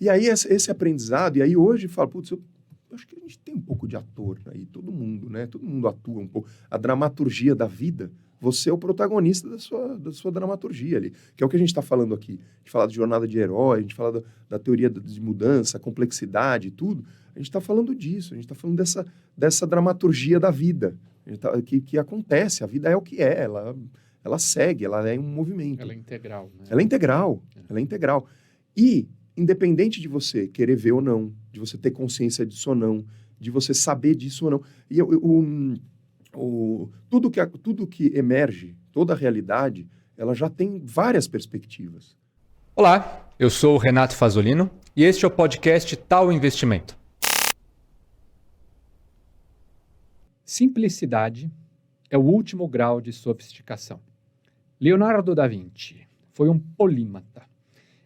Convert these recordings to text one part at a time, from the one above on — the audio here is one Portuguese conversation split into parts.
E aí esse aprendizado, e aí hoje eu falo, putz, eu acho que a gente tem um pouco de ator aí, todo mundo, né? Todo mundo atua um pouco. A dramaturgia da vida, você é o protagonista da sua dramaturgia ali, que é o que a gente está falando aqui. A gente fala de jornada de herói, a gente fala da teoria de mudança, complexidade e tudo. A gente está falando disso, a gente está falando dessa dramaturgia da vida, que acontece, a vida é o que é, ela segue, ela é um movimento. Ela é integral, né? Ela é integral, ela é integral. E, independente de você querer ver ou não, de você ter consciência disso ou não, de você saber disso ou não, e tudo que emerge, toda a realidade, ela já tem várias perspectivas. Olá, eu sou o Renato Fazolino e este é o podcast Tal Investimento. Simplicidade é o último grau de sofisticação. Leonardo da Vinci foi um polímata.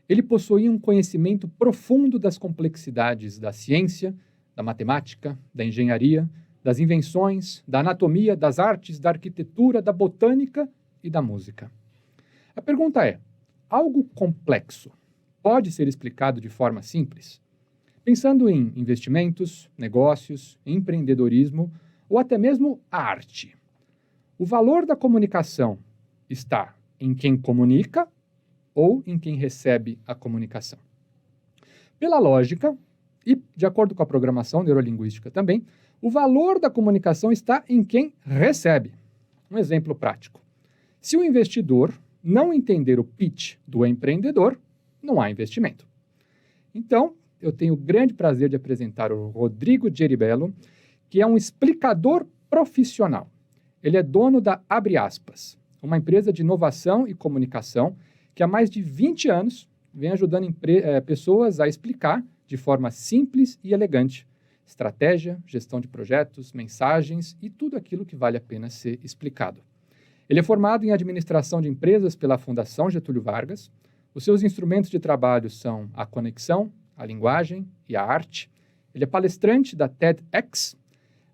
Ele possuía um conhecimento profundo das complexidades da ciência, da matemática, da engenharia, das invenções, da anatomia, das artes, da arquitetura, da botânica e da música. A pergunta é: algo complexo pode ser explicado de forma simples? Pensando em investimentos, negócios, empreendedorismo ou até mesmo a arte. O valor da comunicação está em quem comunica ou em quem recebe a comunicação. Pela lógica, e de acordo com a programação neurolinguística também, o valor da comunicação está em quem recebe. Um exemplo prático. Se o investidor não entender o pitch do empreendedor, não há investimento. Então, eu tenho o grande prazer de apresentar o Rodrigo Geribello, que é um explicador profissional. Ele é dono da Abre Aspas, uma empresa de inovação e comunicação que há mais de 20 anos vem ajudando pessoas a explicar de forma simples e elegante estratégia, gestão de projetos, mensagens e tudo aquilo que vale a pena ser explicado. Ele é formado em administração de empresas pela Fundação Getúlio Vargas. Os seus instrumentos de trabalho são a conexão, a linguagem e a arte. Ele é palestrante da TEDx.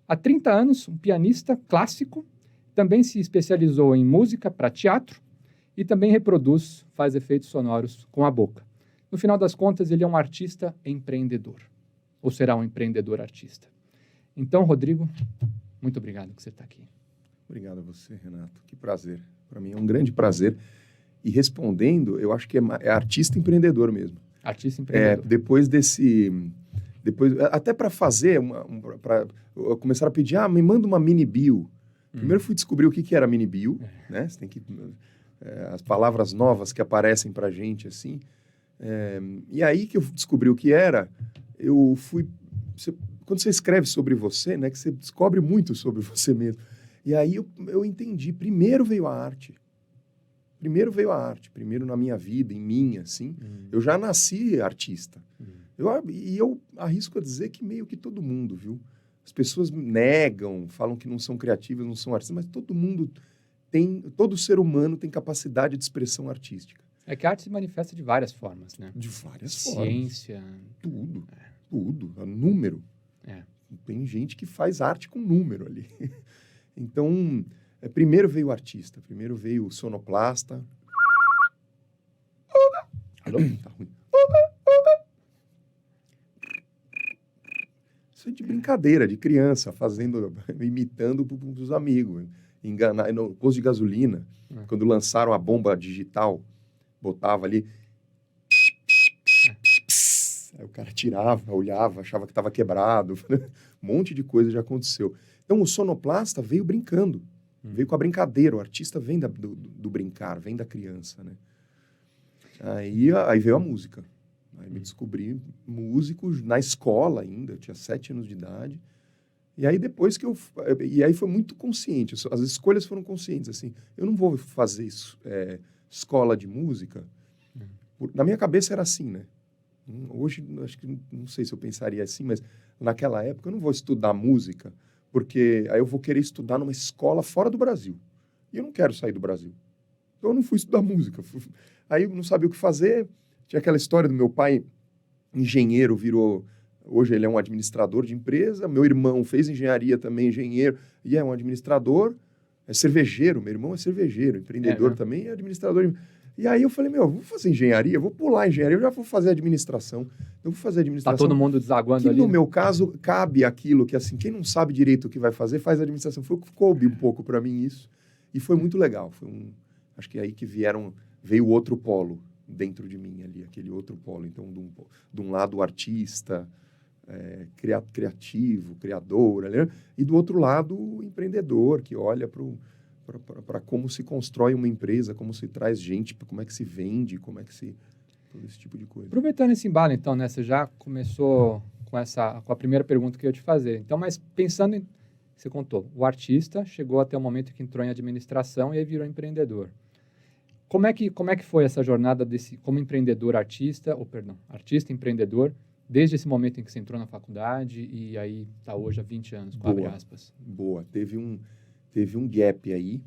Há 30 anos, um pianista clássico, também se especializou em música para teatro e também faz efeitos sonoros com a boca. No final das contas, ele é um artista empreendedor, ou será um empreendedor artista. Então, Rodrigo, muito obrigado que você está aqui. Obrigado a você, Renato. Que prazer. Para mim é um grande prazer. E respondendo, eu acho que é artista empreendedor mesmo. Artista empreendedor. Depois, até para fazer, começaram a pedir, me manda uma mini bio. Primeiro fui descobrir o que era mini bio, né? Você tem que... as palavras novas que aparecem para a gente, assim. E aí que eu descobri o que era, quando você escreve sobre você, né? Que você descobre muito sobre você mesmo. E aí eu entendi. Primeiro veio a arte. Primeiro na minha vida, em mim, assim. Eu já nasci artista. Eu arrisco a dizer que meio que todo mundo, viu? As pessoas negam, falam que não são criativas, não são artistas, mas todo ser humano tem capacidade de expressão artística. É que a arte se manifesta de várias formas, né? De várias formas. Ciência. Tudo. Número. Tem gente que faz arte com número ali. Então, primeiro veio o artista, primeiro veio o sonoplasta. Alô? Tá ruim. Isso é de brincadeira, de criança, imitando os amigos. Enganar, no posto de gasolina, quando lançaram a bomba digital, botava ali. Aí o cara tirava, olhava, achava que estava quebrado. Um monte de coisa já aconteceu. Então, o sonoplasta veio brincando. Veio com a brincadeira. O artista vem do brincar, vem da criança, né? Aí veio a música. Aí me descobri músico na escola ainda. Eu tinha 7 anos de idade. E aí depois E aí foi muito consciente. As escolhas foram conscientes, assim. Eu não vou fazer escola de música. Na minha cabeça era assim, né? Hoje, acho que não sei se eu pensaria assim, mas naquela época eu não vou estudar música, porque aí eu vou querer estudar numa escola fora do Brasil. E eu não quero sair do Brasil. Então eu não fui estudar música. Aí eu não sabia o que fazer. Tinha aquela história do meu pai, engenheiro, hoje ele é um administrador de empresa. Meu irmão fez engenharia também, engenheiro, e é um administrador. É cervejeiro, meu irmão é cervejeiro, empreendedor também, é administrador. E aí eu falei, vou fazer engenharia, vou pular a engenharia, eu já vou fazer administração. Eu vou fazer Tá administração. todo mundo desaguando Que ali. no né? meu caso, cabe aquilo que, assim, quem não sabe direito o que vai fazer, faz administração. Foi o que coube um pouco para mim isso. E foi muito legal. Acho que é aí que veio outro polo dentro de mim ali, aquele outro polo. Então, de um lado, o artista, criativo, criador, né? E do outro lado, o empreendedor, que olha para como se constrói uma empresa, como se traz gente, como é que se vende, como é que se... todo esse tipo de coisa. Aproveitando esse embalo, então, né? Você já começou com a primeira pergunta que eu ia te fazer. Então, mas pensando em... Você contou, o artista chegou até o momento que entrou em administração e aí virou empreendedor. Como é que foi essa jornada como empreendedor artista, artista empreendedor, desde esse momento em que você entrou na faculdade e aí está hoje há 20 anos, com abre aspas? Boa. Teve um gap aí,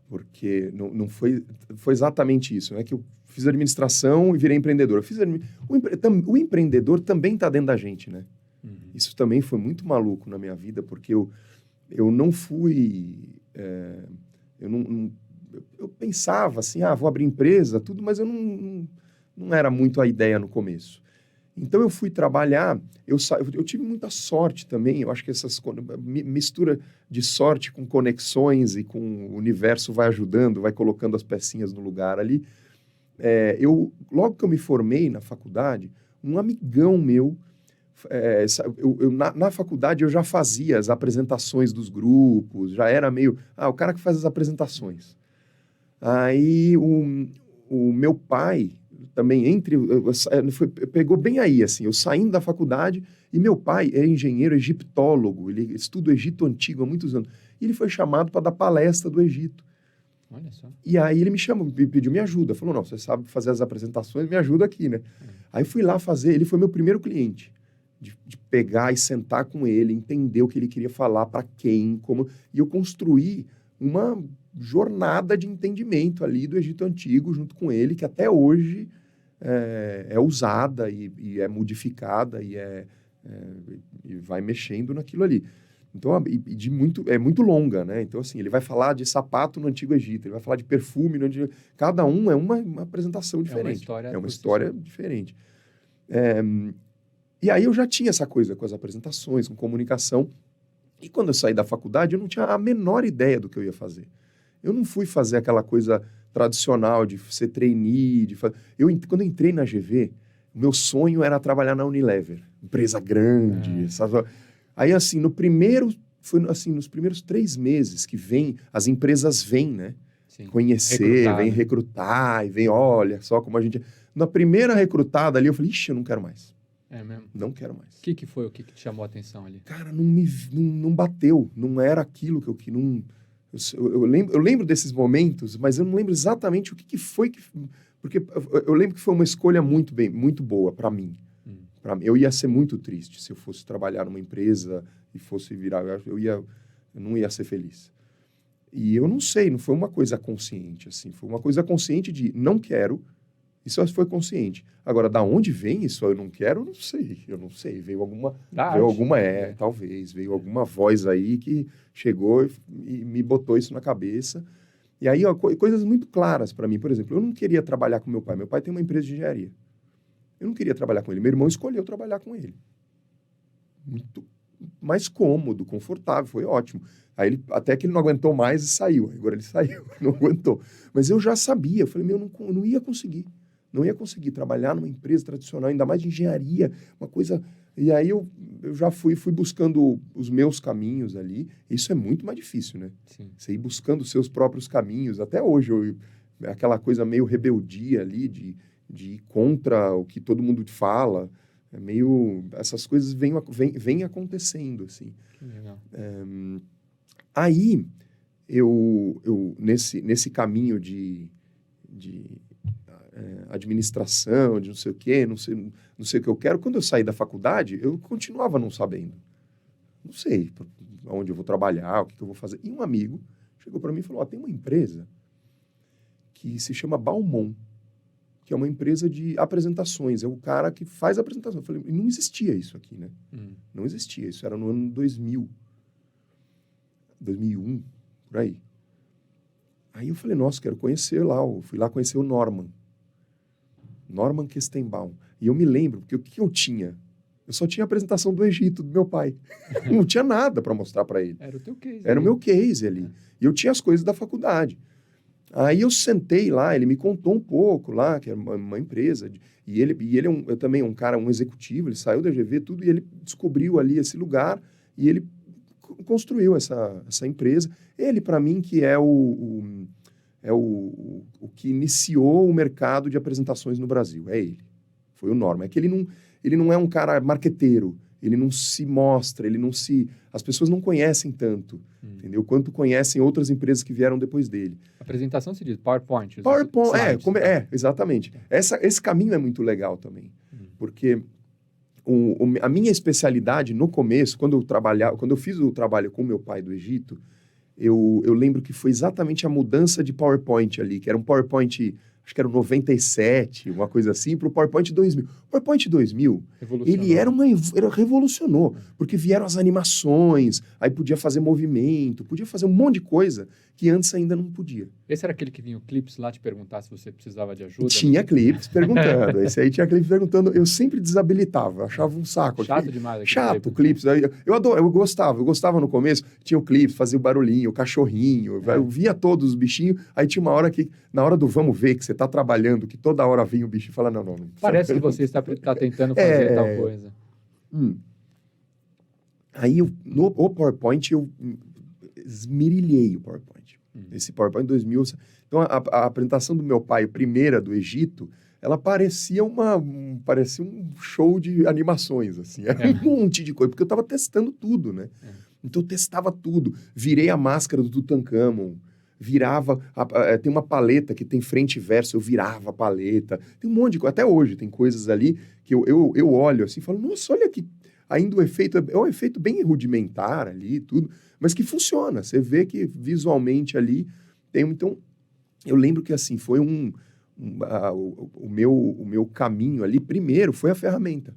porque não foi exatamente isso, né? Que eu fiz administração e virei empreendedor. O empreendedor também está dentro da gente, né? Uhum. Isso também foi muito maluco na minha vida, porque eu não fui... eu pensava assim, vou abrir empresa, tudo, mas eu não era muito a ideia no começo. Então, eu fui trabalhar, eu tive muita sorte também, eu acho que mistura de sorte com conexões e com o universo vai ajudando, vai colocando as pecinhas no lugar ali. Logo que eu me formei na faculdade, um amigão meu, na faculdade eu já fazia as apresentações dos grupos, já era meio, o cara que faz as apresentações. Aí, o meu pai... também pegou bem aí, assim, eu saindo da faculdade, e meu pai é engenheiro egiptólogo, ele estuda o Egito Antigo há muitos anos, e ele foi chamado para dar palestra do Egito. Olha só. E aí ele me chamou, pediu minha ajuda, falou, não, você sabe fazer as apresentações, me ajuda aqui, né? Aí fui lá fazer, ele foi meu primeiro cliente, de pegar e sentar com ele, entender o que ele queria falar, para quem, como, e eu construí uma jornada de entendimento ali do Egito Antigo junto com ele, que até hoje é usada e é modificada e vai mexendo naquilo ali. Então, é muito longa, né? Então, assim, ele vai falar de sapato no Antigo Egito, ele vai falar de perfume no Antigo Egito. Cada um é uma apresentação diferente. É uma história diferente. E aí eu já tinha essa coisa com as apresentações, com comunicação. E quando eu saí da faculdade, eu não tinha a menor ideia do que eu ia fazer. Eu não fui fazer aquela coisa tradicional de ser trainee. Quando eu entrei na GV, o meu sonho era trabalhar na Unilever, empresa grande. Aí, assim, nos primeiros 3 meses que as empresas vêm, né? Sim. Conhecer, vêm recrutar, e vêm, olha só como a gente... Na primeira recrutada ali, eu falei, ixi, eu não quero mais. É mesmo? Não quero mais. O que foi o que te chamou a atenção ali? Cara, não bateu, não era aquilo que eu queria. Eu lembro desses momentos, mas eu não lembro exatamente o que foi porque eu lembro que foi uma escolha muito boa para mim. Eu ia ser muito triste se eu fosse trabalhar numa empresa e fosse virar... eu não ia ser feliz. E eu não sei, não foi uma coisa consciente, assim. Foi uma coisa consciente de não quero, isso foi consciente. Agora, da onde vem isso? Eu não quero, eu não sei. Veio alguma, talvez, veio alguma voz aí que chegou e me botou isso na cabeça. E aí, coisas muito claras para mim. Por exemplo, eu não queria trabalhar com meu pai. Meu pai tem uma empresa de engenharia. Eu não queria trabalhar com ele. Meu irmão escolheu trabalhar com ele. Muito mais cômodo, confortável, foi ótimo. Aí até que ele não aguentou mais e saiu. Agora ele saiu, não aguentou. Mas eu já sabia, eu falei, eu não ia conseguir. Não ia conseguir trabalhar numa empresa tradicional, ainda mais de engenharia, uma coisa... E aí eu já fui buscando os meus caminhos ali. Isso é muito mais difícil, né? Sim. Você ir buscando os seus próprios caminhos. Até hoje, aquela coisa meio rebeldia ali, de ir contra o que todo mundo fala. É meio... Essas coisas vêm acontecendo, assim. Que legal. Aí, nesse caminho de administração, de não sei o quê, não sei o que eu quero. Quando eu saí da faculdade, eu continuava não sabendo. Não sei onde eu vou trabalhar, o que eu vou fazer. E um amigo chegou para mim e falou, tem uma empresa que se chama Balmon, que é uma empresa de apresentações. É o cara que faz apresentação. Eu falei, não existia isso aqui, né? Não existia. Isso era no ano 2000. 2001, por aí. Aí eu falei, nossa, quero conhecer lá. Eu fui lá conhecer o Norman Kestenbaum. E eu me lembro, porque o que eu tinha? Eu só tinha a apresentação do Egito, do meu pai. Não tinha nada para mostrar para ele. Era o teu case. Era o meu case ali. E eu tinha as coisas da faculdade. Aí eu sentei lá, ele me contou um pouco lá, que era uma empresa. E ele é também um cara, um executivo, ele saiu da GV, tudo, e ele descobriu ali esse lugar e ele construiu essa empresa. Ele, para mim, que é o que iniciou o mercado de apresentações no Brasil. É ele. Foi o Norman. É que ele não é um cara marqueteiro, ele não se mostra, as pessoas não conhecem tanto, entendeu? Quanto conhecem outras empresas que vieram depois dele. Apresentação se diz PowerPoint. PowerPoint, exatamente. Esse caminho é muito legal também, porque a minha especialidade no começo, quando eu fiz o trabalho com meu pai do Egito, eu lembro que foi exatamente a mudança de PowerPoint ali, que era um PowerPoint, acho que era um 97, uma coisa assim, para o PowerPoint 2000. O PowerPoint 2000, ele revolucionou, porque vieram as animações, aí podia fazer movimento, podia fazer um monte de coisa que antes ainda não podia. Esse era aquele que vinha o Clips lá te perguntar se você precisava de ajuda? Tinha Clips perguntando. Esse aí tinha Clips perguntando. Eu sempre desabilitava, eu achava um saco. Chato demais. Chato, Clips. Eu gostava no começo. Tinha o Clips, fazia o barulhinho, o cachorrinho. Eu via todos os bichinhos. Aí tinha uma hora que, na hora do vamos ver, que você tá trabalhando, que toda hora vinha o bicho e fala, não. Parece que você está tentando fazer tal coisa. Aí, no PowerPoint, eu esmirilhei o PowerPoint. Esse PowerPoint 2000. Então, a apresentação do meu pai, primeira do Egito, ela parecia um show de animações, assim. Era um monte de coisa, porque eu estava testando tudo, né? Então, eu testava tudo. Virei a máscara do Tutankhamon, tem uma paleta que tem frente e verso, eu virava a paleta. Tem um monte de coisa. Até hoje tem coisas ali que eu olho assim e falo, nossa, olha que... Ainda o efeito é um efeito bem rudimentar ali, tudo, mas que funciona. Você vê que visualmente ali tem... Então, eu lembro que assim, foi o meu caminho ali, primeiro, foi a ferramenta.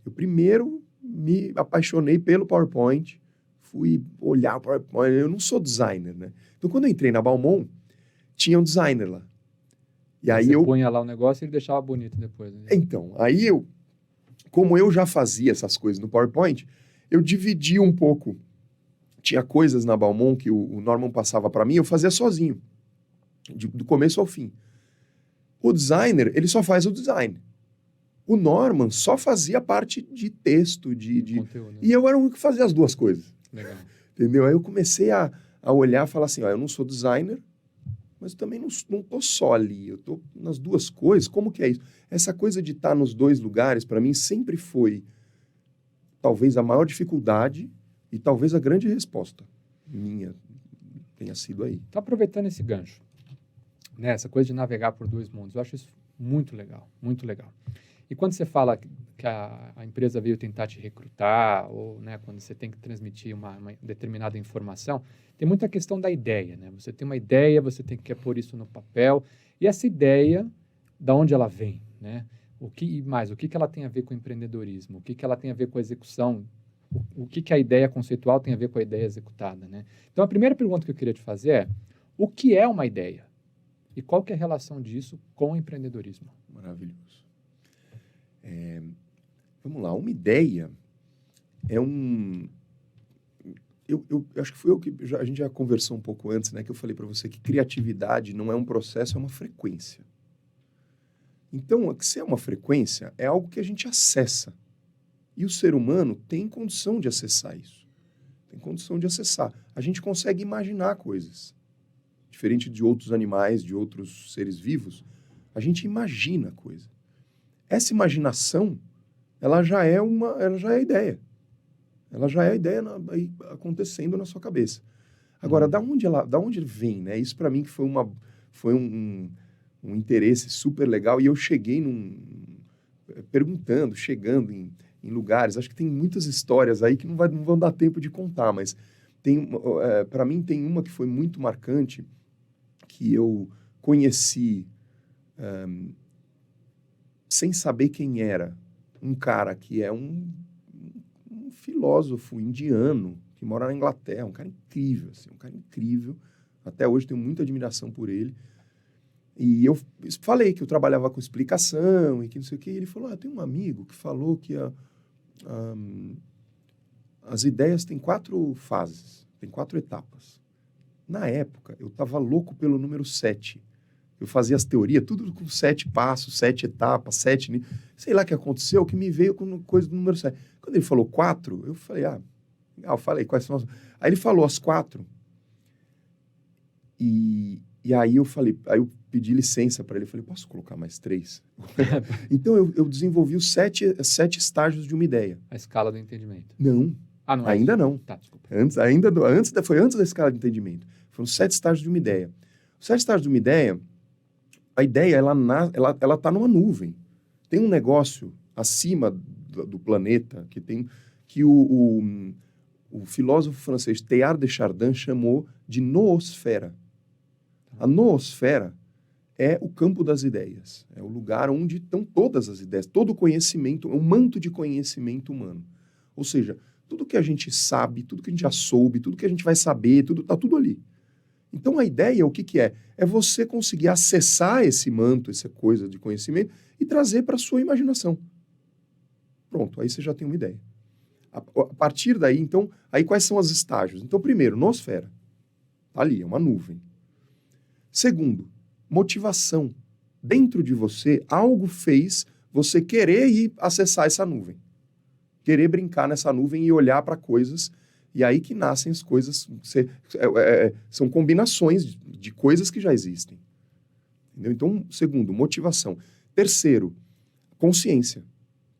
Eu primeiro me apaixonei pelo PowerPoint, fui olhar o PowerPoint. Eu não sou designer, né? Então, quando eu entrei na Balmont, tinha um designer lá. E aí você punha lá o negócio e ele deixava bonito depois. Né? Então, aí como eu já fazia essas coisas no PowerPoint, eu dividi um pouco. Tinha coisas na Balmont que o Norman passava para mim, eu fazia sozinho, do começo ao fim. O designer, ele só faz o design. O Norman só fazia a parte de texto, de conteúdo. E eu era o único que fazia as duas coisas. Legal. Entendeu? Aí eu comecei a olhar e falar assim, eu não sou designer, mas eu também não tô só ali, eu tô nas duas coisas. Como que é isso? Essa coisa de estar nos dois lugares, para mim, sempre foi talvez a maior dificuldade e talvez a grande resposta minha tenha sido aí. Tô aproveitando esse gancho, né? Essa coisa de navegar por dois mundos, eu acho isso muito legal, muito legal. E quando você fala que a empresa veio tentar te recrutar, ou né, quando você tem que transmitir uma determinada informação, tem muita questão da ideia, né? Você tem uma ideia, você tem que pôr isso no papel, e essa ideia, da onde ela vem, né? O que ela tem a ver com o empreendedorismo? O que ela tem a ver com a execução? O que a ideia conceitual tem a ver com a ideia executada, né? Então, a primeira pergunta que eu queria te fazer é, o que é uma ideia? E qual que é a relação disso com o empreendedorismo? Maravilhoso. Vamos lá, uma ideia é eu acho que a gente já conversou um pouco antes, né? Que eu falei para você que criatividade não é um processo, é uma frequência. Então, se é uma frequência, é algo que a gente acessa. E o ser humano tem condição de acessar isso. Tem condição de acessar. A gente consegue imaginar coisas. Diferente de outros animais, de outros seres vivos, a gente imagina coisa. Essa imaginação, ela já é a ideia. Ela já é a ideia aí acontecendo na sua cabeça. Agora, da onde vem, né? Isso para mim que foi um interesse super legal. E eu cheguei chegando em lugares. Acho que tem muitas histórias aí que não vão dar tempo de contar, mas para mim tem uma que foi muito marcante, que eu conheci sem saber quem era. Um cara que é um filósofo indiano que mora na Inglaterra, um cara incrível, assim, Até hoje tenho muita admiração por ele. E eu falei que eu trabalhava com explicação e que não sei o quê. E ele falou, tem um amigo que falou que as ideias têm 4 fases, tem 4 etapas. Na época, eu estava louco pelo número 7. Eu fazia as teorias, tudo com 7 passos, 7 etapas, 7... Sei lá o que aconteceu, que me veio com coisa do número 7. Quando ele falou 4, eu falei, legal, falei, quais são as... Aí ele falou as 4. E aí eu falei, aí eu pedi licença para ele, falei, posso colocar mais 3? Então eu desenvolvi os 7 estágios de uma ideia. A escala do entendimento. Não, Não é ainda isso? não. Tá, desculpa. Foi antes da escala de entendimento. Foram 7 estágios de uma ideia. Os 7 estágios de uma ideia, a ideia, ela tá numa nuvem. Tem um negócio acima do planeta que o filósofo francês Teilhard de Chardin chamou de noosfera. A noosfera é o campo das ideias. É o lugar onde estão todas as ideias, todo o conhecimento, um manto de conhecimento humano. Ou seja, tudo que a gente sabe, tudo que a gente já soube, tudo que a gente vai saber, tá tudo ali. Então, a ideia, o que é? É você conseguir acessar esse manto, essa coisa de conhecimento, e trazer para a sua imaginação. Pronto, aí você já tem uma ideia. A partir daí, então, aí quais são os estágios? Então, primeiro, nosfera. Tá ali, é uma nuvem. Segundo, motivação. Dentro de você, algo fez você querer ir acessar essa nuvem. Querer brincar nessa nuvem e olhar para coisas. E aí que nascem as coisas. São combinações de coisas que já existem. Entendeu? Então, segundo, motivação. Terceiro, consciência.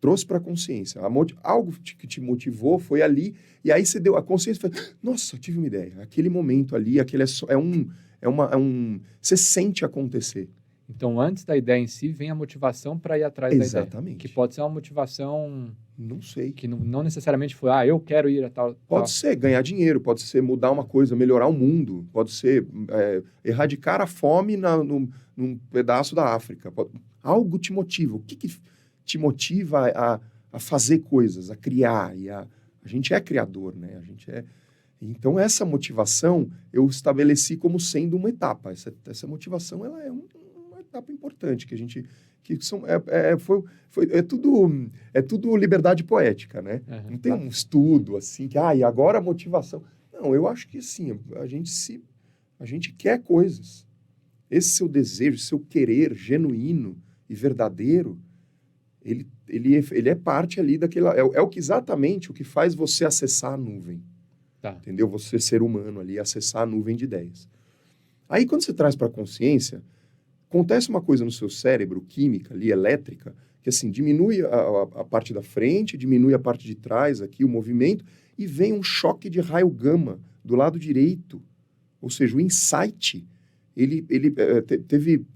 Trouxe para a consciência. Algo que te motivou foi ali. E aí você deu a consciência. Nossa, eu tive uma ideia. Aquele momento ali, você sente acontecer. Então, antes da ideia em si, vem a motivação para ir atrás da ideia. Exatamente. Que pode ser uma motivação... Não sei. Que não necessariamente foi, eu quero ir a tal... Pode ser ganhar dinheiro, pode ser mudar uma coisa, melhorar o mundo, pode ser erradicar a fome num pedaço da África. Algo te motiva. O que te motiva a fazer coisas, a criar? A gente é criador, né? Então, essa motivação eu estabeleci como sendo uma etapa. Essa motivação ela é uma etapa importante que a gente... É tudo liberdade poética, né? Uhum, não tem um estudo assim que, e agora a motivação. Não, eu acho que assim, a gente quer coisas. Esse seu desejo, seu querer genuíno e verdadeiro, ele é parte ali daquela... exatamente o que faz você acessar a nuvem. Tá. Entendeu? Você, ser humano ali, acessar a nuvem de ideias. Aí, quando você traz para a consciência... Acontece uma coisa no seu cérebro, química ali, elétrica, que assim, diminui a parte da frente, diminui a parte de trás aqui, o movimento, e vem um choque de raio gama do lado direito. Ou seja, o insight, teve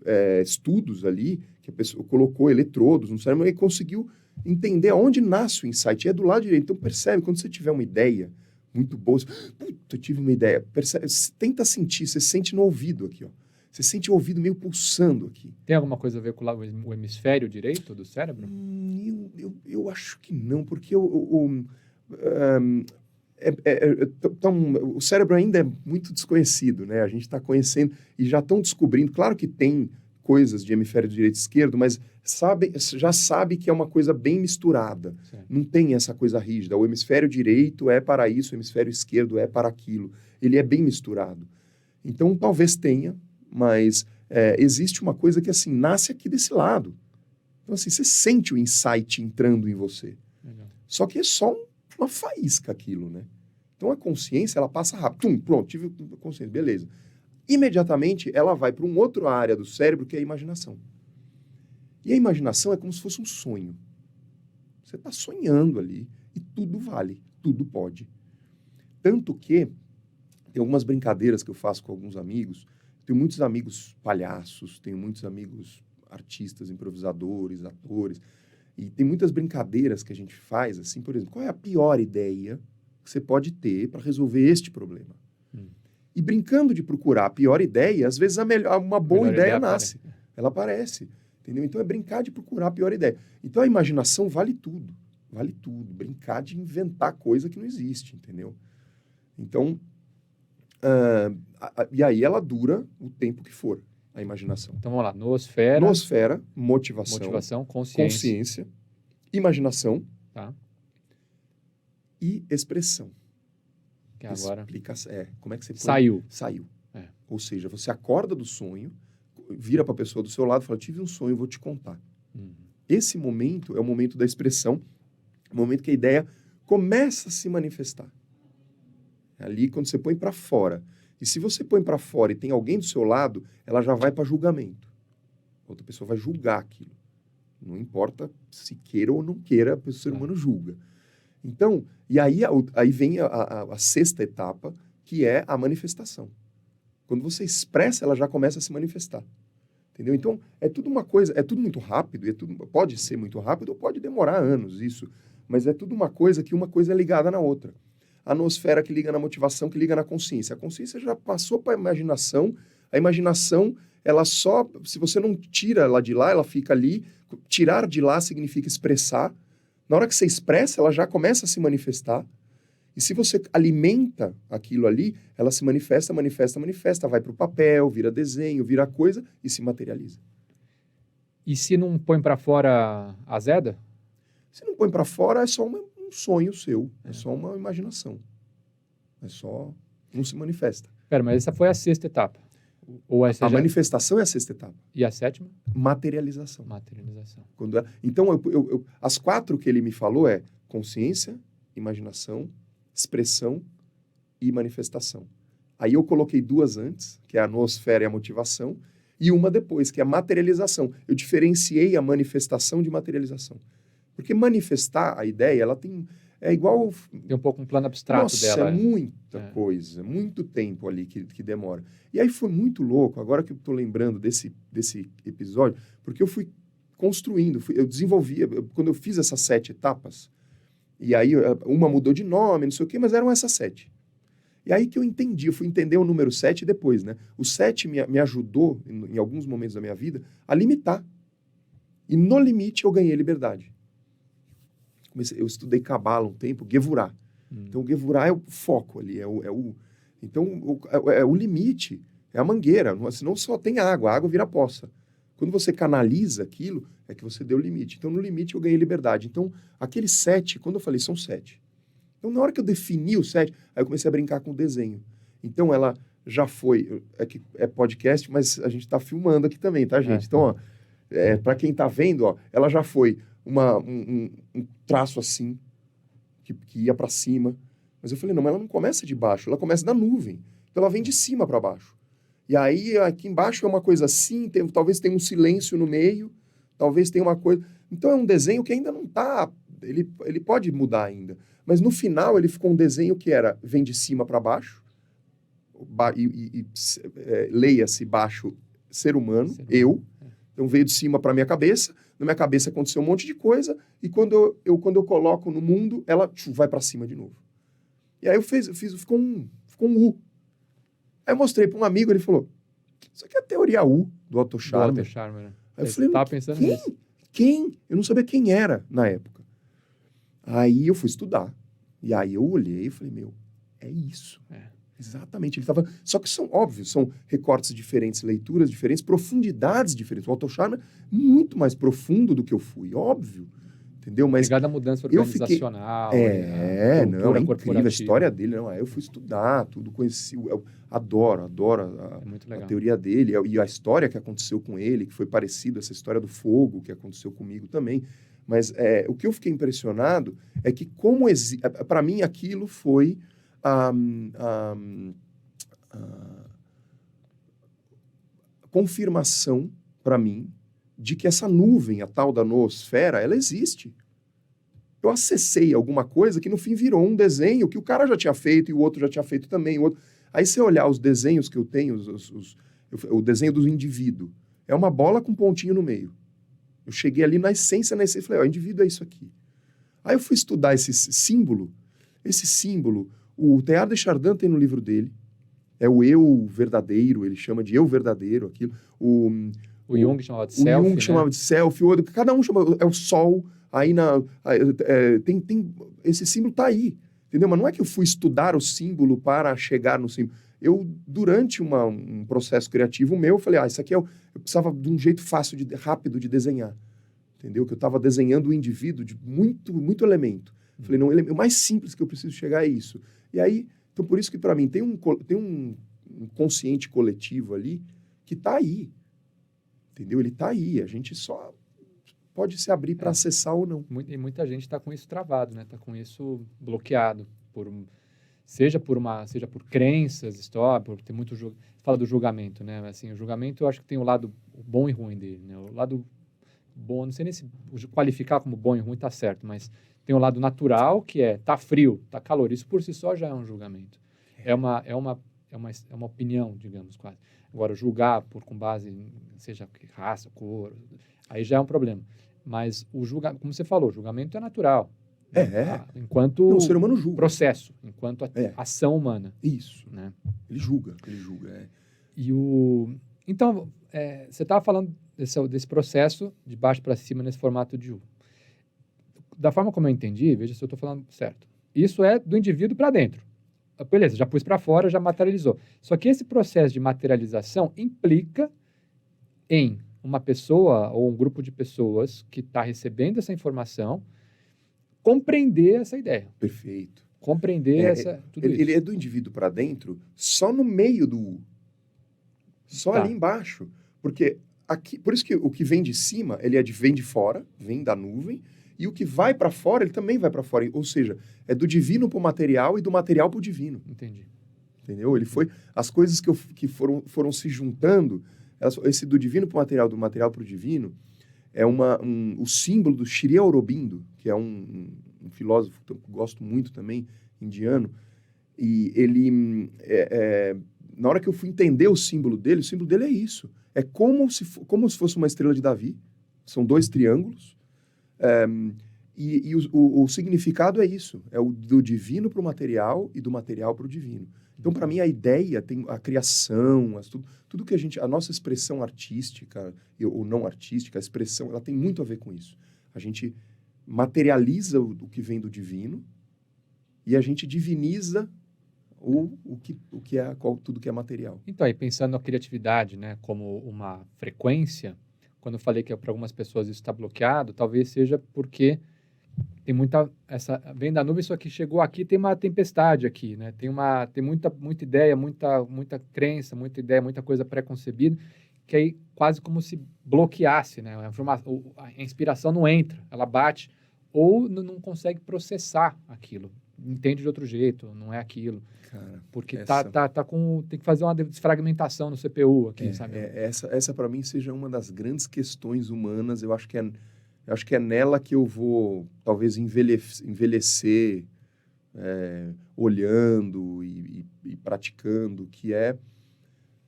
estudos ali, que a pessoa colocou eletrodos no cérebro e conseguiu entender aonde nasce o insight. E é do lado direito. Então, percebe, quando você tiver uma ideia muito boa, eu tive uma ideia. Percebe, tenta sentir, você sente no ouvido aqui, ó. Você sente o ouvido meio pulsando aqui. Tem alguma coisa a ver com o hemisfério direito do cérebro? Eu acho que não, porque o cérebro ainda é muito desconhecido, né? A gente está conhecendo e já estão descobrindo. Claro que tem coisas de hemisfério direito e esquerdo, mas já sabe que é uma coisa bem misturada. Certo. Não tem essa coisa rígida. O hemisfério direito é para isso, o hemisfério esquerdo é para aquilo. Ele é bem misturado. Então, talvez tenha, mas existe uma coisa que, assim, nasce aqui desse lado. Então, assim, você sente o insight entrando em você. Legal. Só que é só uma faísca aquilo, né? Então, a consciência, ela passa rápido. Pronto, tive consciência, beleza. Imediatamente, ela vai para uma outra área do cérebro, que é a imaginação. E a imaginação é como se fosse um sonho. Você está sonhando ali e tudo vale, tudo pode. Tanto que tem algumas brincadeiras que eu faço com alguns amigos. Tenho muitos amigos palhaços, tenho muitos amigos artistas, improvisadores, atores. E tem muitas brincadeiras que a gente faz, assim, por exemplo, qual é a pior ideia que você pode ter para resolver este problema? E brincando de procurar a pior ideia, às vezes uma boa ideia nasce. Ela aparece. Entendeu? Então é brincar de procurar a pior ideia. Então a imaginação vale tudo. Vale tudo. Brincar de inventar coisa que não existe, entendeu? Então, E aí ela dura o tempo que for, a imaginação. Então vamos lá, noosfera, Noosfera, motivação, consciência, imaginação tá? e expressão. Que agora Como é que você põe? saiu. Saiu. É. Ou seja, você acorda do sonho, vira para a pessoa do seu lado e fala, tive um sonho, vou te contar. Uhum. Esse momento é o momento da expressão, o momento que a ideia começa a se manifestar. É ali quando você põe para fora. E se você põe para fora e tem alguém do seu lado, ela já vai para julgamento. Outra pessoa vai julgar aquilo. Não importa se queira ou não queira, o ser humano julga. Então, e aí vem a sexta etapa, que é a manifestação. Quando você expressa, ela já começa a se manifestar. Entendeu? Então, é tudo uma coisa, é tudo muito rápido, pode ser muito rápido ou pode demorar anos, isso. Mas é tudo uma coisa que uma coisa é ligada na outra. A noosfera que liga na motivação, que liga na consciência. A consciência já passou para a imaginação, ela só, se você não tira ela de lá, ela fica ali. Tirar de lá significa expressar. Na hora que você expressa, ela já começa a se manifestar. E se você alimenta aquilo ali, ela se manifesta, vai para o papel, vira desenho, vira coisa e se materializa. E se não põe para fora a Zeda? Se não põe para fora, é só um sonho seu, é só uma imaginação. Não se manifesta. Pera, mas essa foi a sexta etapa. Ou essa A manifestação é a sexta etapa. E a sétima? Materialização. Materialização. Então, as 4 que ele me falou é consciência, imaginação, expressão e manifestação. Aí eu coloquei 2 antes, que é a noosfera e a motivação, e uma depois, que é a materialização. Eu diferenciei a manifestação de materialização. Porque manifestar a ideia, ela é igual... Tem um pouco um plano abstrato dela. É muita coisa, muito tempo ali que demora. E aí foi muito louco, agora que eu estou lembrando desse episódio, porque eu fui construindo, eu desenvolvi, quando eu fiz essas 7 etapas, e aí uma mudou de nome, não sei o quê, mas eram essas 7. E aí que eu fui entender o número 7 depois, né? O 7 me ajudou, em alguns momentos da minha vida, a limitar. E no limite eu ganhei liberdade. Eu estudei Cabala um tempo, Gevurah. Então, o Gevurah é o foco ali, é o limite, é a mangueira, senão só tem água, a água vira poça. Quando você canaliza aquilo, é que você deu o limite. Então, no limite, eu ganhei liberdade. Então, aqueles 7, quando eu falei, são 7. Então, na hora que eu defini o 7, aí eu comecei a brincar com o desenho. Então, ela já foi, é podcast, mas a gente está filmando aqui também, tá, gente? Então, para quem está vendo, ela já foi um traço assim, que ia para cima. Mas eu falei, não, mas ela não começa de baixo, ela começa da nuvem. Então ela vem de cima para baixo. E aí aqui embaixo é uma coisa assim, talvez tenha um silêncio no meio, talvez tenha uma coisa... Então é um desenho que ainda não está... Ele pode mudar ainda. Mas no final ele ficou um desenho que vem de cima para baixo, leia-se baixo ser humano, eu. Então veio de cima para minha cabeça, na minha cabeça aconteceu um monte de coisa, e quando eu coloco no mundo, ela vai para cima de novo. E aí ficou um U. Aí eu mostrei para um amigo, ele falou, isso aqui é a teoria U do Otto Scharmer. Aí eu falei, tava pensando nisso. Quem? Eu não sabia quem era na época. Aí eu fui estudar. E aí eu olhei e falei, é isso. Exatamente. Só que são recortes diferentes, leituras diferentes, profundidades diferentes. O Otto Scharmer é muito mais profundo do que eu fui, óbvio. Entendeu? Mas ligado à mudança organizacional. É incrível a história dele. Aí eu fui estudar tudo, conheci, eu adoro a teoria dele e a história que aconteceu com ele, que foi parecida, essa história do fogo que aconteceu comigo também. Mas o que eu fiquei impressionado é que para mim aquilo foi confirmação para mim de que essa nuvem, a tal da noosfera, ela existe. Eu acessei alguma coisa que no fim virou um desenho que o cara já tinha feito e o outro já tinha feito também. Aí você olhar os desenhos que eu tenho, o desenho do indivíduo, é uma bola com um pontinho no meio. Eu cheguei ali na essência e falei, o indivíduo é isso aqui. Aí eu fui estudar esse símbolo, o Teilhard de Chardin tem no livro dele, é o eu verdadeiro, ele chama de eu verdadeiro, aquilo. O Jung chamava de self, Jung chamava de self, cada um chama, é o sol, aí tem esse símbolo tá aí, entendeu? Mas não é que eu fui estudar o símbolo para chegar no símbolo, durante um processo criativo meu, eu falei, isso aqui eu precisava de um jeito fácil, rápido de desenhar. Entendeu? Que eu estava desenhando o indivíduo de muito elemento. Falei, não, o mais simples que eu preciso chegar é isso. E aí, então por isso que para mim tem um consciente coletivo ali que está aí. Entendeu? Ele está aí. A gente só pode se abrir para acessar ou não. E muita gente está com isso travado, né? Está com isso bloqueado seja por crenças, história, por ter muito fala do julgamento, né? Assim, o julgamento eu acho que tem o lado bom e ruim dele, né? O lado bom, não sei nem se qualificar como bom e ruim tá certo, mas tem o lado natural, que tá frio, tá calor, isso por si só já é um julgamento. É uma opinião, digamos, quase. Agora, julgar com base em, seja raça, cor, aí já é um problema. Mas como você falou, o julgamento é natural. Enquanto o ser humano julga. Processo, enquanto ação humana. Isso. Né? Ele julga. Então, você estava falando desse processo de baixo para cima nesse formato de U. Da forma como eu entendi, veja se eu estou falando certo. Isso é do indivíduo para dentro. Beleza, já pus para fora, já materializou. Só que esse processo de materialização implica em uma pessoa ou um grupo de pessoas que está recebendo essa informação compreender essa ideia. Perfeito. Compreender tudo isso. Ele é do indivíduo para dentro só no meio do U. Só ali embaixo. Porque aqui, por isso que o que vem de cima, vem de fora, vem da nuvem, e o que vai para fora, ele também vai para fora. Ou seja, é do divino para o material e do material para o divino. Entendi. Entendeu? As coisas que foram se juntando, esse do divino para o material, do material para o divino, é o símbolo do Sri Aurobindo, que é um filósofo que eu gosto muito também, indiano, e ele, na hora que eu fui entender o símbolo dele é isso. É como se fosse uma estrela de Davi, são 2 triângulos, e o significado é isso, é o do divino para o material e do material para o divino. Então, para mim, a ideia, tem a criação, tudo que a nossa expressão artística, ou não artística, a expressão, ela tem muito a ver com isso. A gente materializa o que vem do divino e a gente diviniza tudo que é material. Então, aí pensando na criatividade, né, como uma frequência, quando eu falei que para algumas pessoas isso está bloqueado, talvez seja porque tem vem da nuvem, só que chegou aqui, tem uma tempestade aqui, né? Tem muita ideia, muita crença, muita ideia, muita coisa pré-concebida, que aí quase como se bloqueasse, né? A inspiração não entra, ela bate, ou não consegue processar aquilo, entende de outro jeito, não é aquilo. Cara, porque tem que fazer uma desfragmentação no CPU aqui, sabe? Essa para mim seja uma das grandes questões humanas. Eu acho que é nela que eu vou talvez envelhecer olhando e praticando, que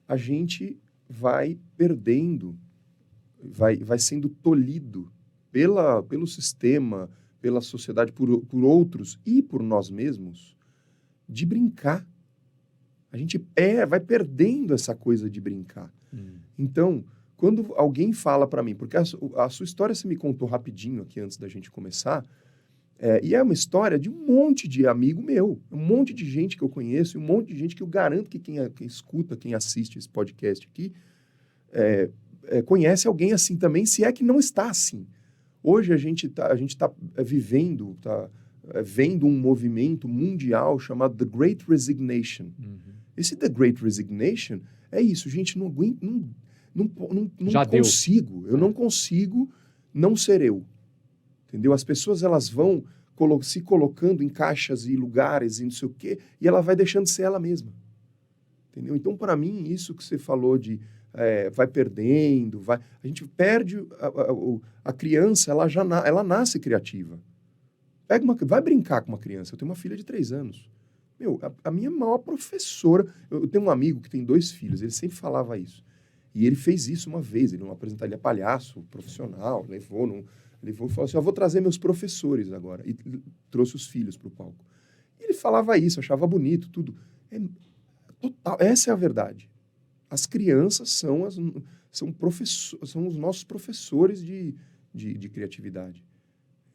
a gente vai perdendo, vai sendo tolhido pelo sistema, pela sociedade, por outros e por nós mesmos, de brincar. A gente vai perdendo essa coisa de brincar. Então, quando alguém fala para mim, porque a sua história você me contou rapidinho aqui antes da gente começar, e é uma história de um monte de amigo meu, um monte de gente que eu conheço, um monte de gente que eu garanto que quem escuta, quem assiste esse podcast aqui, conhece alguém assim também, se é que não está assim. Hoje a gente tá vivendo, vendo um movimento mundial chamado The Great Resignation. Esse The Great Resignation é isso, gente, não consigo, eu não consigo não ser eu. Entendeu? As pessoas, elas vão se colocando em caixas e lugares e não sei o quê, e ela vai deixando de ser ela mesma. Entendeu? Então, para mim, isso que você falou de vai perdendo, a gente perde a criança, ela nasce criativa. Vai brincar com uma criança. Eu tenho uma filha de 3 anos. A minha maior professora... Eu tenho um amigo que tem 2 filhos, ele sempre falava isso. E ele fez isso uma vez, ele ele é palhaço profissional, levou e falou assim, eu vou trazer meus professores agora. E trouxe os filhos para o palco. E ele falava isso, achava bonito, tudo. Total, essa é a verdade. As crianças são os nossos professores de criatividade.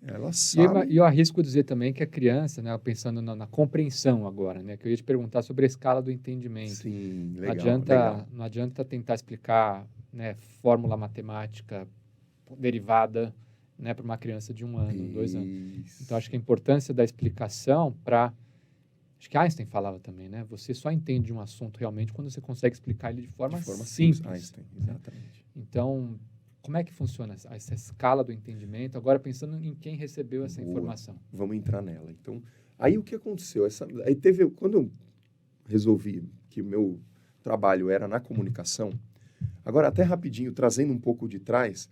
Ela E sabe. eu arrisco dizer também que a criança, né, pensando na compreensão agora, né, que eu ia te perguntar sobre a escala do entendimento. Sim, Não legal, legal. não adianta tentar explicar, né, fórmula matemática derivada, né, para uma criança de 1 ano, 2 anos. Então, acho que a importância da explicação para... Acho que Einstein falava também, né? Você só entende um assunto realmente quando você consegue explicar ele de forma simples. Einstein, exatamente. Então, como é que funciona essa escala do entendimento? Agora, pensando em quem recebeu essa Boa. informação. Vamos entrar nela. Então, aí o que aconteceu? Quando eu resolvi que o meu trabalho era na comunicação, agora até rapidinho, trazendo um pouco de trás,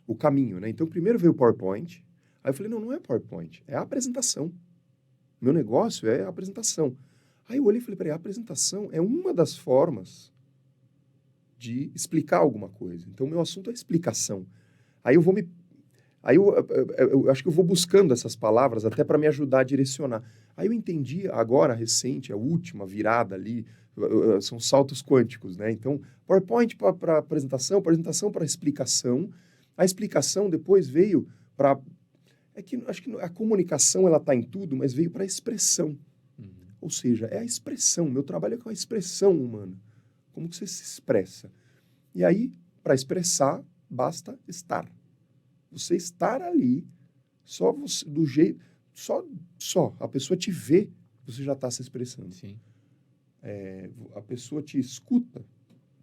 o caminho, né? Então, primeiro veio o PowerPoint, aí eu falei, não é PowerPoint, é a apresentação. Meu negócio é a apresentação. Aí eu olhei e falei, peraí, a apresentação é uma das formas de explicar alguma coisa. Então, meu assunto é explicação. Aí eu acho que eu vou buscando essas palavras até para me ajudar a direcionar. Aí eu entendi agora, recente, a última virada ali, são saltos quânticos, né? Então, PowerPoint para apresentação para explicação. A explicação depois veio para... acho que a comunicação ela está em tudo, mas veio para a expressão. Ou seja, é a expressão. Meu trabalho é com a expressão humana. Como que você se expressa? E aí, para expressar, basta estar. Você estar ali, só você, do jeito... Só. A pessoa te vê, você já está se expressando. Sim. A pessoa te escuta,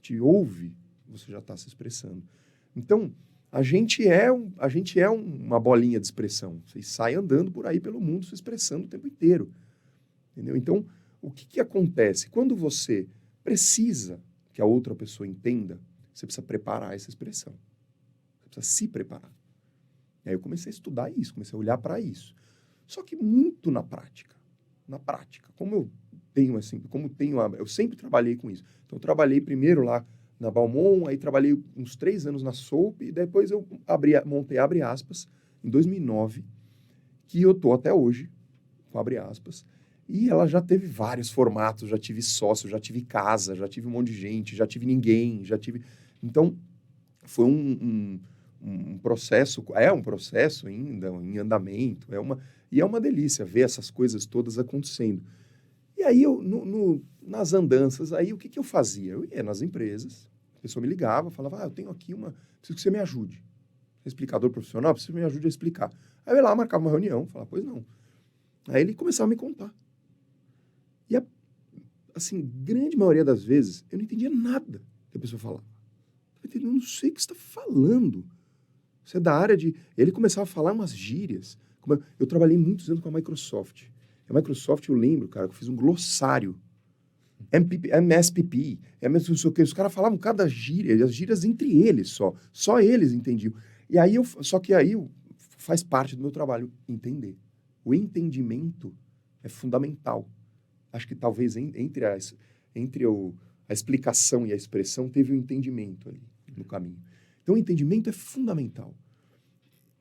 te ouve, você já está se expressando. Então, a gente é uma bolinha de expressão. Você sai andando por aí pelo mundo se expressando o tempo inteiro. Entendeu? Então, o que acontece? Quando você precisa que a outra pessoa entenda, você precisa preparar essa expressão. Você precisa se preparar. E aí eu comecei a estudar isso, comecei a olhar para isso. Só que muito na prática. Na prática. Eu sempre trabalhei com isso. Então, eu trabalhei primeiro lá na Balmont, aí trabalhei uns 3 anos na Soap, e depois eu montei Abre Aspas, em 2009, que eu tô até hoje, com Abre Aspas, e ela já teve vários formatos, já tive sócio, já tive casa, já tive um monte de gente, já tive ninguém, já tive... Então, foi um processo, é um processo ainda, em andamento, e é uma delícia ver essas coisas todas acontecendo. E aí, nas andanças, aí o que eu fazia? Eu ia nas empresas, a pessoa me ligava, falava, eu tenho aqui preciso que você me ajude. Você é explicador profissional, preciso que você me ajude a explicar. Aí eu ia lá, marcava uma reunião, falava, pois não. Aí ele começava a me contar. E, assim, grande maioria das vezes, eu não entendia nada que a pessoa falava. Eu não sei o que você está falando. Você é da área de... Ele começava a falar umas gírias. Eu trabalhei muitos anos com a Microsoft. A Microsoft, eu lembro, cara, que eu fiz um glossário. MSPP, não sei o quê. Os caras falavam cada gíria, as gírias entre eles só. Só eles entendiam. E aí, faz parte do meu trabalho entender. O entendimento é fundamental. Acho que talvez entre a explicação e a expressão teve um entendimento ali no caminho. Então, o entendimento é fundamental.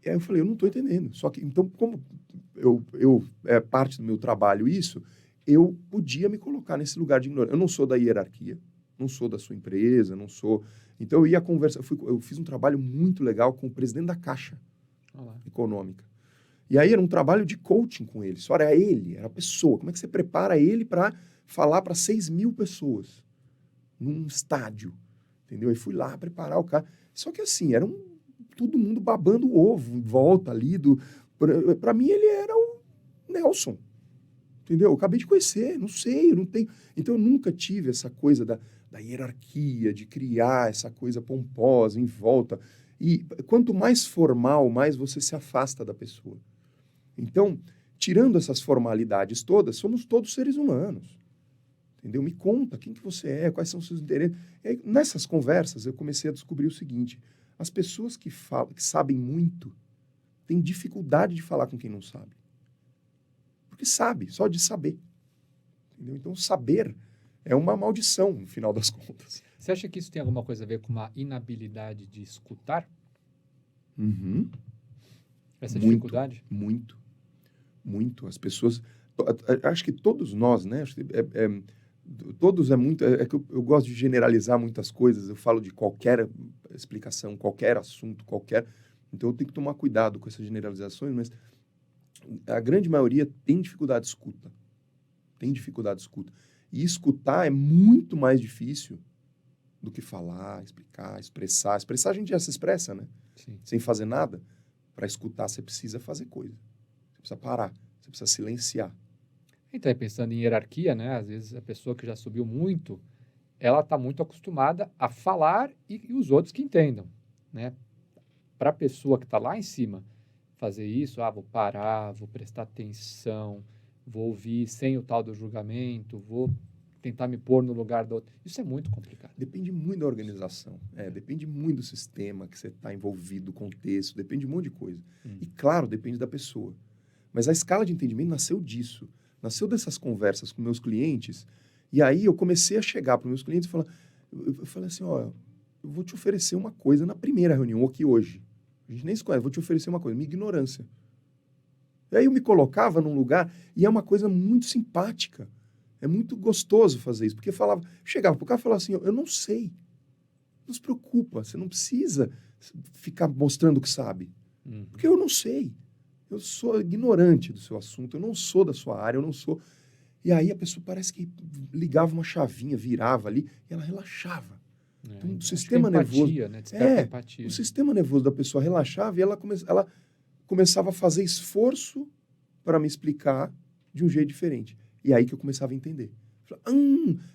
E aí eu falei, eu não estou entendendo. Só que, então, como é parte do meu trabalho isso, eu podia me colocar nesse lugar de ignorância. Eu não sou da hierarquia, não sou da sua empresa, não sou... Então, eu ia conversar, eu fiz um trabalho muito legal com o presidente da Caixa Econômica. E aí era um trabalho de coaching com ele. Só era ele, era a pessoa. Como é que você prepara ele para falar para 6.000 pessoas num estádio? Entendeu? E fui lá preparar o cara. Só que assim, todo mundo babando o ovo em volta ali. Para mim, ele era o Nelson. Entendeu? Eu acabei de conhecer, não sei, eu não tenho... Então, eu nunca tive essa coisa da hierarquia, de criar essa coisa pomposa em volta. E quanto mais formal, mais você se afasta da pessoa. Então, tirando essas formalidades todas, somos todos seres humanos. Entendeu? Me conta quem que você é, quais são os seus interesses. E aí, nessas conversas, eu comecei a descobrir o seguinte: as pessoas que sabem muito têm dificuldade de falar com quem não sabe. Porque sabe, só de saber. Entendeu? Então, saber é uma maldição, no final das contas. Você acha que isso tem alguma coisa a ver com uma inabilidade de escutar? Uhum. Essa dificuldade? Muito. As pessoas... Acho que todos nós, né? Acho que todos é muito... É que eu gosto de generalizar muitas coisas. Eu falo de qualquer explicação, qualquer assunto, Então, eu tenho que tomar cuidado com essas generalizações, mas a grande maioria tem dificuldade de escuta. Tem dificuldade de escuta. E escutar é muito mais difícil do que falar, explicar, expressar. Expressar a gente já se expressa, né? Sim. Sem fazer nada. Para escutar, você precisa fazer coisa. Você precisa parar. Você precisa silenciar. Então, pensando em hierarquia, né? Às vezes a pessoa que já subiu muito, ela está muito acostumada a falar e os outros que entendam, né? Para a pessoa que está lá em cima fazer isso, vou parar, vou prestar atenção, vou ouvir sem o tal do julgamento, vou tentar me pôr no lugar do outro. Isso é muito complicado. Depende muito da organização. Depende muito do sistema que você está envolvido, do contexto, depende de um monte de coisa. E, claro, depende da pessoa. Mas a escala de entendimento nasceu disso. Nasceu dessas conversas com meus clientes. E aí eu comecei a chegar para meus clientes e falar... Eu falei assim, eu vou te oferecer uma coisa na primeira reunião, ou aqui hoje. A gente nem se conhece, vou te oferecer uma coisa, minha ignorância. E aí eu me colocava num lugar, e é uma coisa muito simpática. É muito gostoso fazer isso, porque chegava pro cara e falava assim, eu não sei. Não se preocupa, você não precisa ficar mostrando que sabe. Porque eu não sei. Eu sou ignorante do seu assunto, eu não sou da sua área, eu não sou... E aí a pessoa parece que ligava uma chavinha, virava ali, e ela relaxava. Então, o sistema empatia, nervoso... né? Desperta empatia. O sistema nervoso da pessoa relaxava e ela começava a fazer esforço para me explicar de um jeito diferente. E aí que eu começava a entender.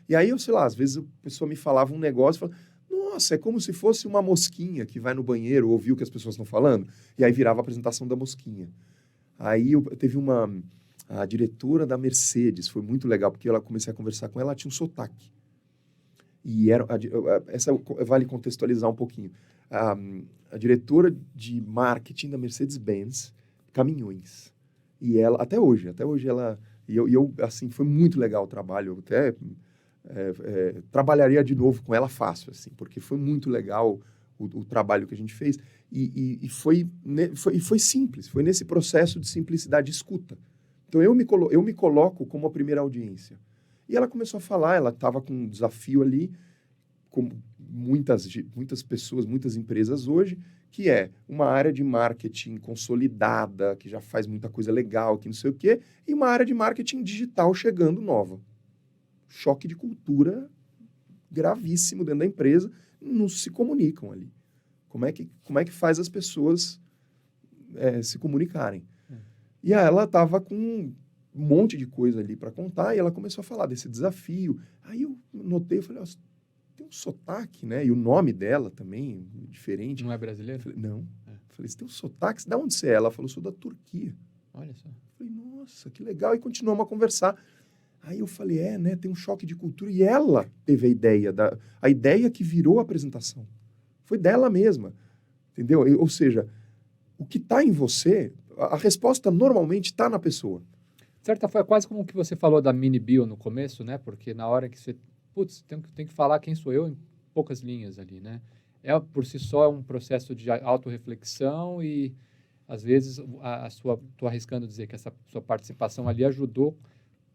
E aí, eu sei lá, às vezes a pessoa me falava um negócio e falava, nossa, é como se fosse uma mosquinha que vai no banheiro ouvir o que as pessoas estão falando. E aí virava a apresentação da mosquinha. Aí teve a diretora da Mercedes, foi muito legal, porque eu comecei a conversar com ela, ela tinha um sotaque. E essa vale contextualizar um pouquinho. A diretora de marketing da Mercedes-Benz, caminhões. E ela, até hoje ela... E eu, assim, foi muito legal o trabalho. Eu até trabalharia de novo com ela fácil, assim, porque foi muito legal o trabalho que a gente fez. E foi simples. Foi nesse processo de simplicidade de escuta. Então, eu me coloco como a primeira audiência. E ela começou a falar, ela estava com um desafio ali, com muitas pessoas, muitas empresas hoje, que é uma área de marketing consolidada, que já faz muita coisa legal, que não sei o quê, e uma área de marketing digital chegando nova. Choque de cultura gravíssimo dentro da empresa, não se comunicam ali. Como é que faz as pessoas se comunicarem? E aí ela estava com um monte de coisa ali para contar, e ela começou a falar desse desafio. Aí eu notei, eu falei, tem um sotaque, né? E o nome dela também, diferente. Não é brasileiro? Falei, não. Falei, você tem um sotaque? De onde você é? Ela falou, sou da Turquia. Olha só. Falei, nossa, que legal. E continuamos a conversar. Aí eu falei, né? Tem um choque de cultura. E ela teve a ideia que virou a apresentação. Foi dela mesma. Entendeu? Ou seja, o que está em você, a resposta normalmente está na pessoa. Certa foi quase como o que você falou da mini bio no começo, né? Porque na hora que você... tem que falar quem sou eu em poucas linhas ali, né? Por si só, é um processo de autorreflexão e, às vezes, estou arriscando dizer que essa sua participação ali ajudou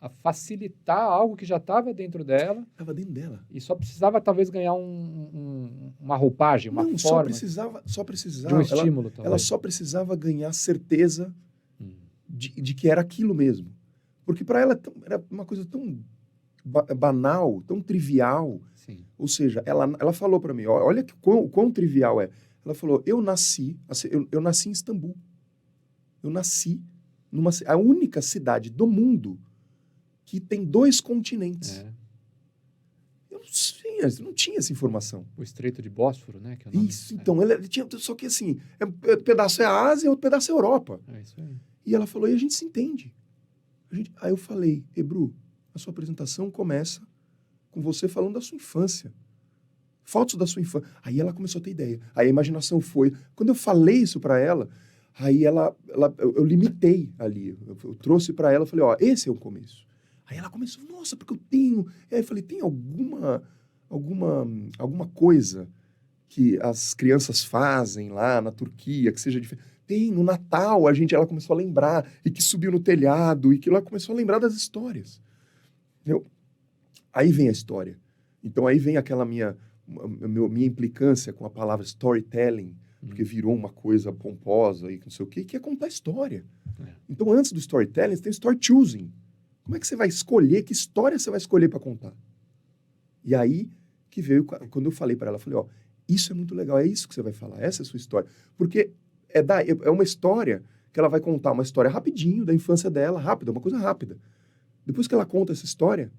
a facilitar algo que já estava dentro dela. Estava dentro dela. E só precisava, talvez, ganhar uma roupagem, uma forma. Só precisava. De um estímulo, talvez. Ela só precisava ganhar certeza de que era aquilo mesmo. Porque para ela era uma coisa tão banal, tão trivial. Sim. Ou seja, ela falou para mim, olha o quão trivial é. Ela falou, eu nasci em Istambul. Eu nasci a única cidade do mundo que tem 2 continentes. Eu não tinha essa informação. O Estreito de Bósforo, né? Que é o nome. Isso, então, ela tinha, só que assim, um pedaço é a Ásia, outro pedaço é a Europa. É isso aí. E ela falou, e a gente se entende. Aí eu falei, Ebru, a sua apresentação começa com você falando da sua infância. Fotos da sua infância. Aí ela começou a ter ideia. Aí a imaginação foi. Quando eu falei isso para ela, aí eu limitei ali. Eu trouxe para ela, falei, esse é o começo. Aí ela começou, nossa, porque eu tenho... Aí eu falei, tem alguma coisa que as crianças fazem lá na Turquia, que seja diferente? Tem, no Natal, ela começou a lembrar, e que subiu no telhado, e que ela começou a lembrar das histórias. Aí vem a história. Então aí vem aquela minha implicância com a palavra storytelling, porque virou uma coisa pomposa e não sei o quê, que é contar história. É. Então, antes do storytelling, você tem o story choosing. Como é que você vai escolher, que história você vai escolher para contar? E aí que veio, quando eu falei para ela, eu falei, ó, isso é muito legal, é isso que você vai falar, essa é a sua história. Porque é uma história que ela vai contar, uma história rapidinho da infância dela, rápida, uma coisa rápida. Depois que ela conta essa história,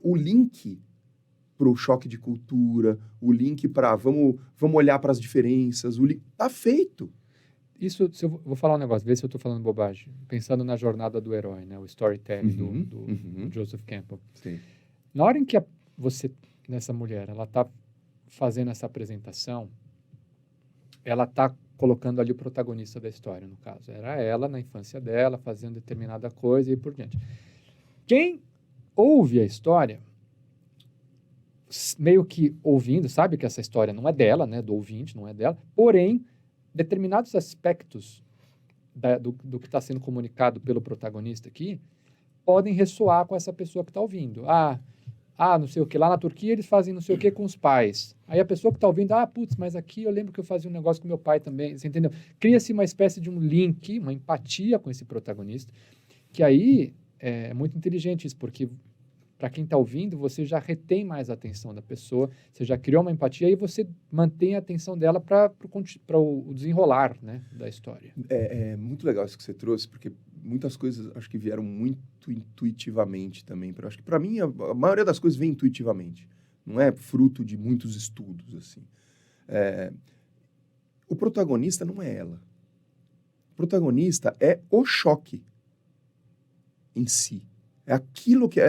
o link para o choque de cultura, o link para vamos olhar para as diferenças, o link tá feito. Isso, se eu vou falar um negócio, vê se eu estou falando bobagem. Pensando na jornada do herói, né? O storytelling do Joseph Campbell. Sim. Na hora em que nessa mulher, ela está fazendo essa apresentação, ela está colocando ali o protagonista da história, no caso. Era ela, na infância dela, fazendo determinada coisa e por diante. Quem ouve a história, meio que ouvindo, sabe que essa história não é dela, né? Do ouvinte, não é dela. Porém, determinados aspectos do que está sendo comunicado pelo protagonista aqui podem ressoar com essa pessoa que está ouvindo. Não sei o que, lá na Turquia eles fazem não sei o que com os pais. Aí a pessoa que está ouvindo, putz, mas aqui eu lembro que eu fazia um negócio com meu pai também, você entendeu? Cria-se uma espécie de um link, uma empatia com esse protagonista, que aí é muito inteligente isso, porque para quem está ouvindo, você já retém mais a atenção da pessoa, você já criou uma empatia e você mantém a atenção dela para o desenrolar, né, da história. É muito legal isso que você trouxe, porque muitas coisas acho que vieram muito intuitivamente também. Acho que para mim a maioria das coisas vem intuitivamente, não é fruto de muitos estudos assim. O protagonista não é ela. O protagonista é o choque em si. É aquilo que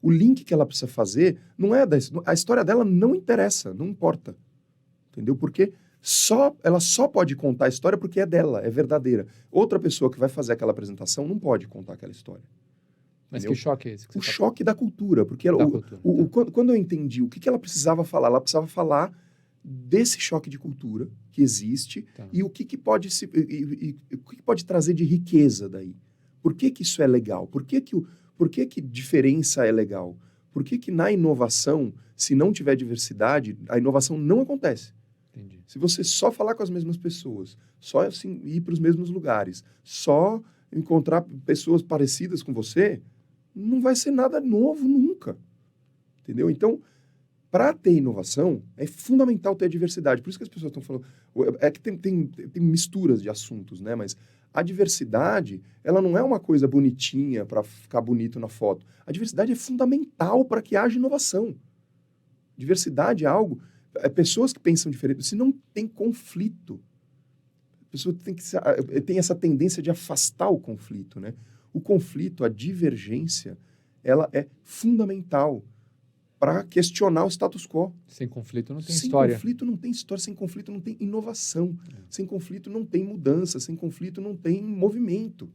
o link que ela precisa fazer, não é a história dela não interessa, não importa. Entendeu? Porque ela só pode contar a história porque é dela, é verdadeira. Outra pessoa que vai fazer aquela apresentação não pode contar aquela história. Mas entendeu? que choque é esse? O choque da cultura, porque quando eu entendi o que ela precisava falar desse choque de cultura que existe e o que pode trazer de riqueza daí. Por que isso é legal? Por que diferença é legal? Por que na inovação, se não tiver diversidade, a inovação não acontece? Entendi. Se você só falar com as mesmas pessoas, só assim, ir para os mesmos lugares, só encontrar pessoas parecidas com você, não vai ser nada novo nunca. Entendeu? Então, para ter inovação, é fundamental ter diversidade. Por isso que as pessoas estão falando... É que tem misturas de assuntos, né? Mas a diversidade, ela não é uma coisa bonitinha para ficar bonito na foto. A diversidade é fundamental para que haja inovação. Diversidade é algo... pessoas que pensam diferente. Se não tem conflito, a pessoa tem essa tendência de afastar o conflito, né? O conflito, a divergência, ela é fundamental para questionar o status quo. Sem conflito não tem história. Sem conflito não tem história, sem conflito não tem inovação. Sem conflito não tem mudança, sem conflito não tem movimento.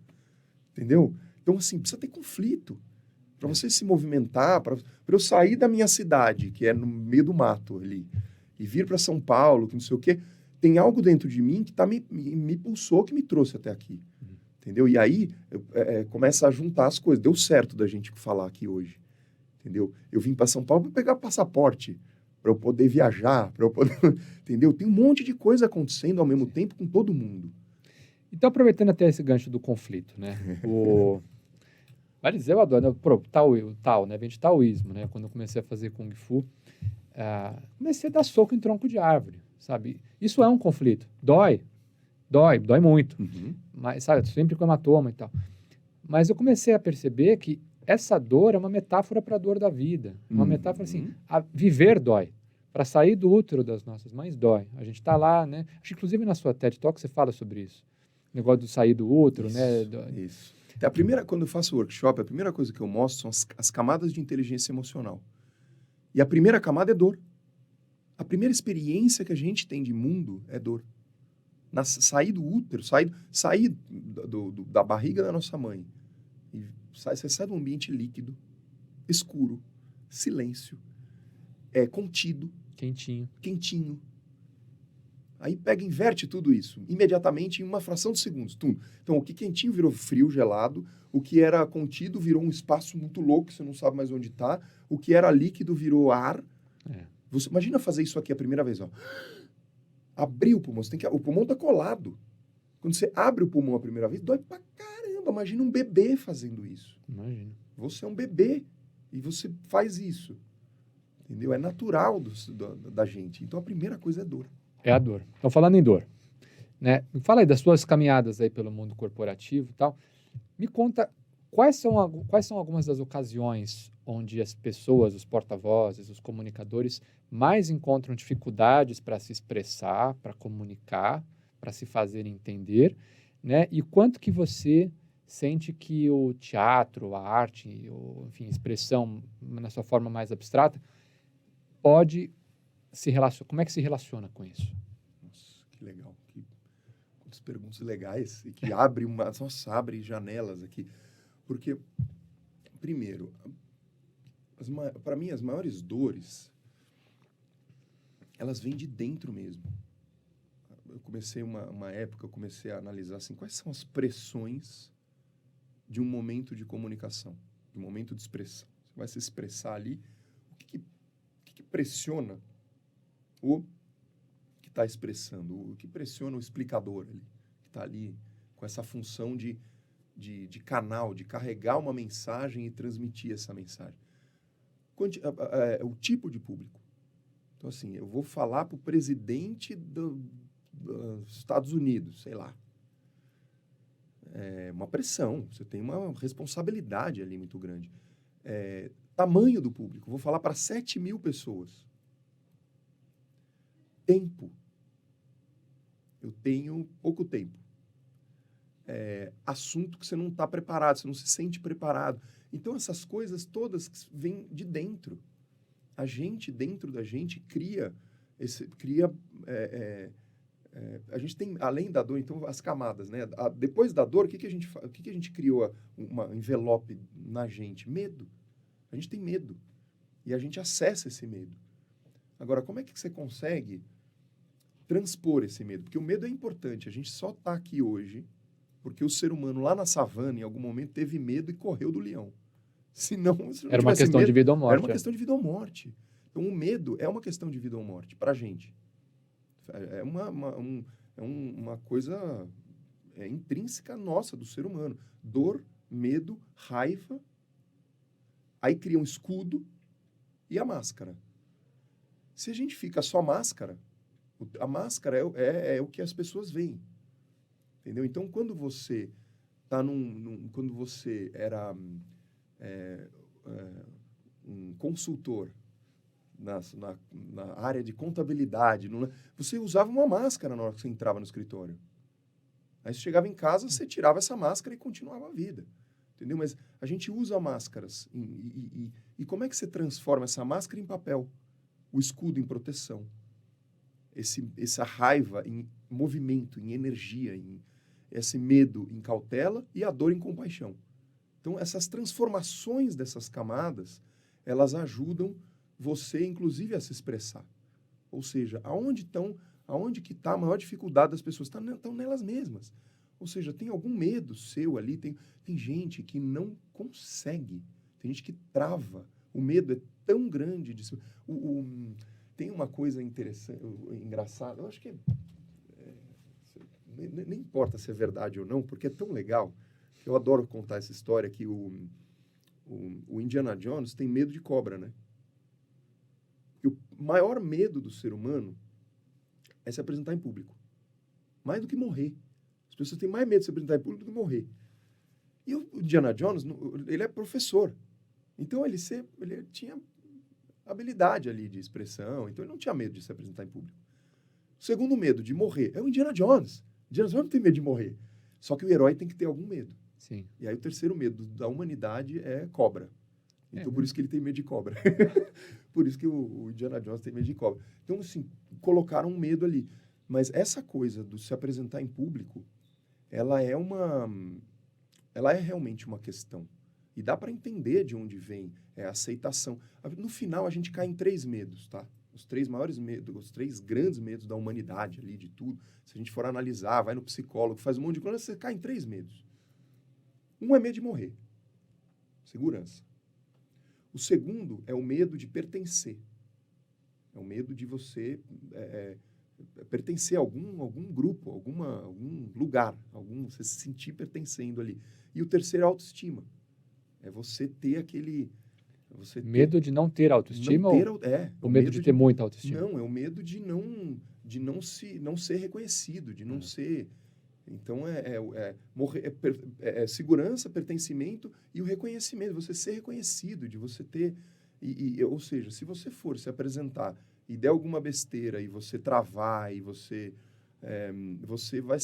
Entendeu? Então, assim, precisa ter conflito. Para você se movimentar, para eu sair da minha cidade, que é no meio do mato ali, e vir para São Paulo, que não sei o quê, tem algo dentro de mim que me pulsou, que me trouxe até aqui. Entendeu? E aí, começa a juntar as coisas. Deu certo da gente falar aqui hoje. Entendeu? Eu vim para São Paulo para pegar passaporte, para eu poder viajar, para eu poder... Entendeu? Tem um monte de coisa acontecendo ao mesmo tempo com todo mundo. Então, aproveitando até esse gancho do conflito, né? Vai dizer, eu adoro, né? O Tao, né? Vem de taoísmo, né? Quando eu comecei a fazer Kung Fu, comecei a dar soco em tronco de árvore, sabe? Isso é um conflito. Dói muito. Uhum. Mas, sabe, sempre com hematoma e tal. Mas eu comecei a perceber que essa dor é uma metáfora para a dor da vida. Uma metáfora assim, viver dói. Para sair do útero das nossas mães dói. A gente está lá, né? Acho que inclusive na sua TED Talk você fala sobre isso. O negócio de sair do útero, isso, né? Isso. Quando eu faço workshop, a primeira coisa que eu mostro são as camadas de inteligência emocional. E a primeira camada é dor. A primeira experiência que a gente tem de mundo é dor. Sair do útero, sair da barriga da nossa mãe. E você sai de um ambiente líquido, escuro, silêncio, contido, quentinho. Aí inverte tudo isso, imediatamente em uma fração de segundos. Então, o que quentinho virou frio, gelado, o que era contido virou um espaço muito louco, que você não sabe mais onde está, o que era líquido virou ar. Você imagina fazer isso aqui a primeira vez, ó. Abrir o pulmão, o pulmão tá colado. Quando você abre o pulmão a primeira vez, dói pra caramba. Imagina um bebê fazendo isso. Imagina. Você é um bebê e você faz isso. Entendeu? É natural da gente. Então, a primeira coisa é dor. É a dor. Então, falando em dor, né? Me fala aí das suas caminhadas aí pelo mundo corporativo e tal. Me conta quais são algumas das ocasiões onde as pessoas, os porta-vozes, os comunicadores, mais encontram dificuldades para se expressar, para comunicar, para se fazer entender, né? E quanto que você sente que o teatro, a arte, ou, enfim, expressão na sua forma mais abstrata, pode se relacionar, como é que se relaciona com isso? Nossa, que legal. Quantas perguntas legais. E que abre abre janelas aqui. Porque, primeiro, para mim, as maiores dores, elas vêm de dentro mesmo. Eu comecei uma época, eu comecei a analisar assim, quais são as pressões de um momento de comunicação, de um momento de expressão. Você vai se expressar ali, o que pressiona o que está expressando, o que pressiona o explicador ali, que está ali com essa função de canal, de carregar uma mensagem e transmitir essa mensagem. O tipo de público. Então, assim, eu vou falar para o presidente dos Estados Unidos, sei lá. É uma pressão, você tem uma responsabilidade ali muito grande. Tamanho do público, vou falar para 7.000 pessoas. Tempo. Eu tenho pouco tempo. Assunto que você não está preparado, você não se sente preparado. Então, essas coisas todas vêm de dentro. A gente, dentro da gente, cria... a gente tem, além da dor, então, as camadas, né? Depois da dor, o que a gente criou? Uma envelope na gente? Medo. A gente tem medo. E a gente acessa esse medo. Agora, como é que você consegue transpor esse medo? Porque o medo é importante. A gente só está aqui hoje porque o ser humano lá na savana, em algum momento, teve medo e correu do leão. Se não Era uma questão medo, de vida ou morte. Era uma questão de vida ou morte. Então, o medo é uma questão de vida ou morte para a gente. É uma coisa intrínseca nossa, do ser humano. Dor, medo, raiva. Aí cria um escudo e a máscara. Se a gente fica só máscara, a máscara é o que as pessoas veem. Entendeu? Então, quando você está quando você era um consultor na área de contabilidade, você usava uma máscara na hora que você entrava no escritório. Aí você chegava em casa, você tirava essa máscara e continuava a vida. Entendeu? Mas a gente usa máscaras. E como é que você transforma essa máscara em papel? O escudo em proteção. Essa raiva em movimento, em energia, esse medo em cautela e a dor em compaixão. Então, essas transformações dessas camadas, elas ajudam você, inclusive, a se expressar. Ou seja, aonde que está a maior dificuldade das pessoas? Estão nelas mesmas. Ou seja, tem algum medo seu ali, tem gente que não consegue, tem gente que trava. O medo é tão grande. Tem uma coisa interessante, engraçada, eu acho que nem importa se é verdade ou não, porque é tão legal. Eu adoro contar essa história que o Indiana Jones tem medo de cobra, né? E o maior medo do ser humano é se apresentar em público. Mais do que morrer. As pessoas têm mais medo de se apresentar em público do que morrer. E o Indiana Jones, ele é professor. Então, ele tinha habilidade ali de expressão, então ele não tinha medo de se apresentar em público. O segundo medo de morrer é o Indiana Jones. Indiana Jones não tem medo de morrer. Só que o herói tem que ter algum medo. Sim. E aí o terceiro medo da humanidade é cobra. Então, por isso que ele tem medo de cobra. Por isso que o Indiana Jones tem medo de cobra. Então, assim, colocaram um medo ali. Mas essa coisa do se apresentar em público, ela é realmente uma questão. E dá para entender de onde vem a aceitação. No final, a gente cai em 3 medos, tá? Os 3 maiores medos, os 3 grandes medos da humanidade ali, de tudo. Se a gente for analisar, vai no psicólogo, faz um monte de coisa, você cai em 3 medos. Um é medo de morrer. Segurança. O segundo é o medo de pertencer. É o medo de você pertencer a algum grupo, algum lugar, você se sentir pertencendo ali. E o terceiro é a autoestima. É você ter aquele... Medo de não ter autoestima ou medo de ter muita autoestima? Não, é o medo de não ser reconhecido, de não ser... Então, segurança, pertencimento e o reconhecimento. Você ser reconhecido, de você ter... ou seja, se você for se apresentar e der alguma besteira e você travar e você vai...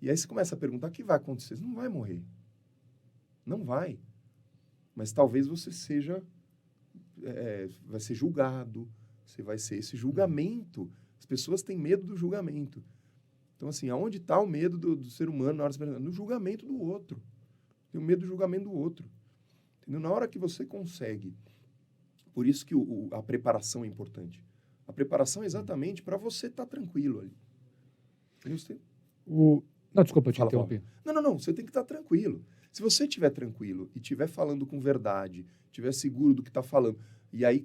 E aí você começa a perguntar, o que vai acontecer? Você não vai morrer. Não vai. Mas talvez você vai ser julgado, você vai ser esse julgamento. As pessoas têm medo do julgamento. Então, assim, aonde está o medo do ser humano na hora de se apresentar? No julgamento do outro. Tem o medo do julgamento do outro. Entendeu? Na hora que você consegue... Por isso que a preparação é importante. A preparação é exatamente para você estar tranquilo ali. Não, desculpa, eu te interrompi. Não. Você tem que estar tranquilo. Se você estiver tranquilo e estiver falando com verdade, estiver seguro do que está falando, e aí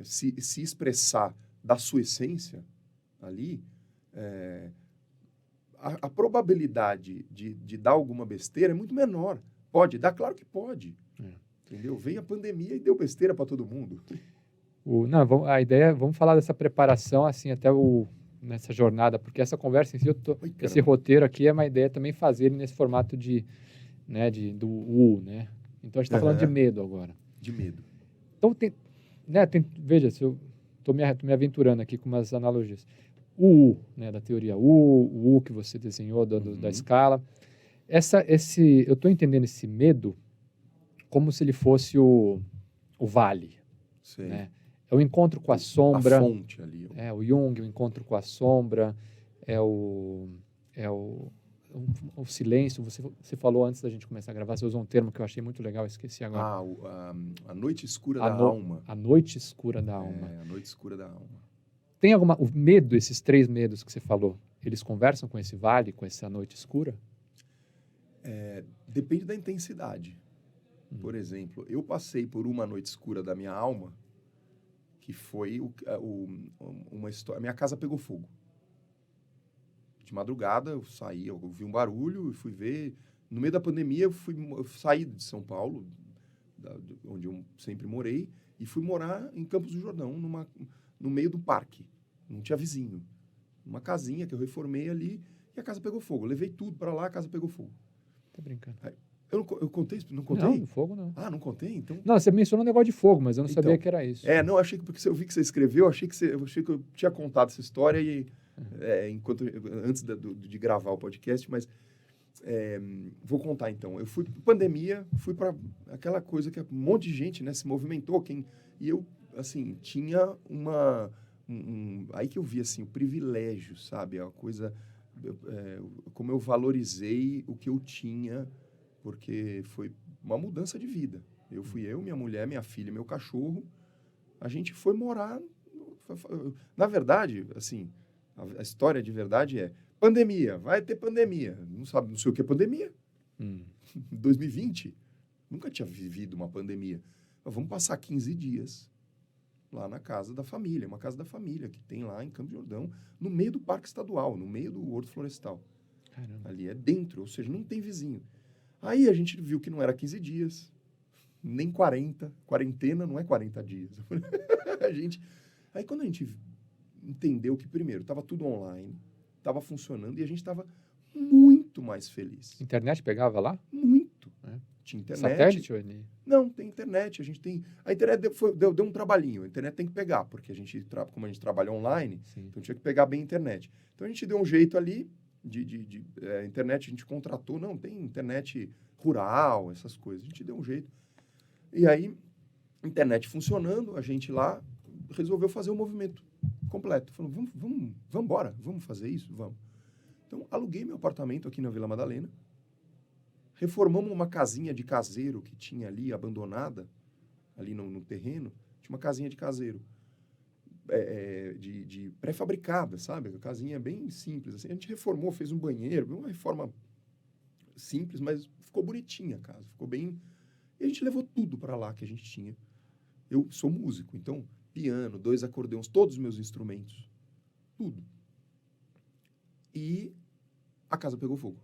se expressar da sua essência ali, a probabilidade de dar alguma besteira é muito menor. Pode dar? Claro que pode. Entendeu? Veio a pandemia e deu besteira para todo mundo. A ideia, vamos falar dessa preparação, assim, até nessa jornada, porque essa conversa em si, esse roteiro aqui é uma ideia também fazer ele nesse formato do U, né? Então, a gente está falando de medo agora. De medo. Então, veja, se eu estou me aventurando aqui com umas analogias. O U, né, da teoria o U que você desenhou da escala. Eu estou entendendo esse medo como se ele fosse o vale. Sei. Né? É o encontro com a sombra. A fonte ali. É o Jung, o encontro com a sombra. É o silêncio. Você falou antes da gente começar a gravar, você usou um termo que eu achei muito legal, esqueci agora. A noite escura da alma. A noite escura da alma. A noite escura da alma. Tem o medo, esses 3 medos que você falou, eles conversam com esse vale, com essa noite escura? Depende da intensidade. Por exemplo, eu passei por uma noite escura da minha alma, que foi uma história... Minha casa pegou fogo. De madrugada, eu saí, eu ouvi um barulho e fui ver... No meio da pandemia, eu saí de São Paulo, onde eu sempre morei, e fui morar em Campos do Jordão, no meio do parque. Não tinha vizinho. Uma casinha que eu reformei ali, e a casa pegou fogo. Eu levei tudo para lá, a casa pegou fogo. Tá brincando. Eu contei isso? Não contei? Não, fogo não. Ah, não contei? Então... Não, você mencionou um negócio de fogo, mas eu não sabia que era isso. Não, achei que porque eu vi que você escreveu, achei que eu tinha contado essa história antes de gravar o podcast, mas vou contar então. Eu fui pandemia, fui para aquela coisa que um monte de gente, né, se movimentou, e eu, assim, tinha aí que eu vi, assim, o privilégio, sabe? A coisa, como eu valorizei o que eu tinha, porque foi uma mudança de vida. Minha mulher, minha filha, meu cachorro, a gente foi morar... Na verdade, assim, a história de verdade é pandemia, vai ter pandemia. Não sei o que é pandemia. 2020, nunca tinha vivido uma pandemia. Mas vamos passar 15 dias lá na casa da família, uma casa da família que tem lá em Campos do Jordão, no meio do Parque Estadual, no meio do Horto Florestal. Caramba. Ali é dentro, ou seja, não tem vizinho. Aí a gente viu que não era 15 dias, nem 40. Quarentena não é 40 dias. Aí quando a gente entendeu que, primeiro, estava tudo online, estava funcionando e a gente estava muito mais feliz. Internet pegava lá? Muito. Tinha internet. Satélite? Não, tem internet. A internet deu um trabalhinho. A internet tem que pegar, porque como a gente trabalha online, então tinha que pegar bem a internet. Então a gente deu um jeito ali internet, a gente contratou, não, tem internet rural, essas coisas. A gente deu um jeito. E aí, internet funcionando, a gente lá resolveu fazer um movimento completo. Falou, vamos embora, vamos fazer isso? Vamos. Então, aluguei meu apartamento aqui na Vila Madalena, reformamos uma casinha de caseiro que tinha ali, abandonada, ali no terreno, tinha uma casinha de caseiro, de pré-fabricada, sabe? A casinha bem simples, assim. A gente reformou, fez um banheiro, uma reforma simples, mas ficou bonitinha a casa, ficou bem... E a gente levou tudo para lá que a gente tinha. Eu sou músico, então, piano, 2 acordeões, todos os meus instrumentos tudo. E a casa pegou fogo.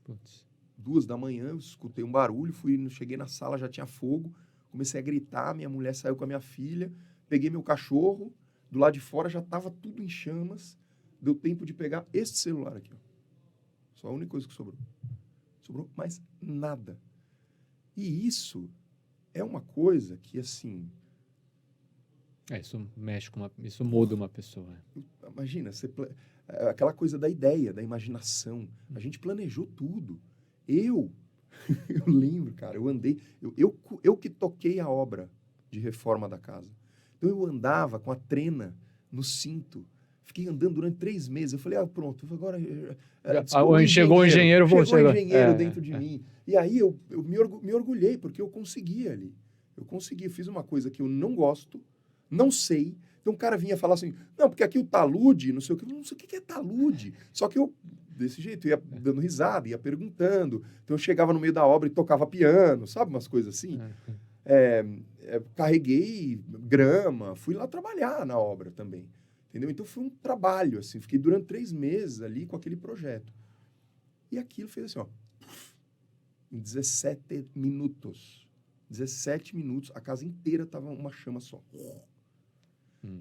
Putz. 2 da manhã, eu escutei um barulho, cheguei na sala, já tinha fogo, comecei a gritar, minha mulher saiu com a minha filha, peguei meu cachorro, do lado de fora já estava tudo em chamas, deu tempo de pegar este celular aqui, ó. Só a única coisa que sobrou. Sobrou mais nada. E isso é uma coisa que, assim... Isso mexe isso muda uma pessoa. Imagina, aquela coisa da ideia, da imaginação. A gente planejou tudo. Eu lembro, cara, eu andei... Eu que toquei a obra de reforma da casa. Então, eu andava com a trena no cinto. Fiquei andando durante 3 meses. Eu falei, pronto, agora... Chegou o engenheiro, dentro de mim. E aí, eu me orgulhei, porque eu consegui ali. Eu consegui, eu fiz uma coisa que eu não gosto, não sei. Então, o cara vinha falar assim, não, porque aqui o talude, não sei o que. Eu não sei o que é talude. Só que eu, desse jeito, ia dando risada, ia perguntando. Então, eu chegava no meio da obra e tocava piano, sabe? Umas coisas assim. Carreguei grama, fui lá trabalhar na obra também. Entendeu? Então, foi um trabalho, assim. Fiquei durante 3 meses ali com aquele projeto. E aquilo fez assim, ó. Em 17 minutos. 17 minutos, a casa inteira tava uma chama só.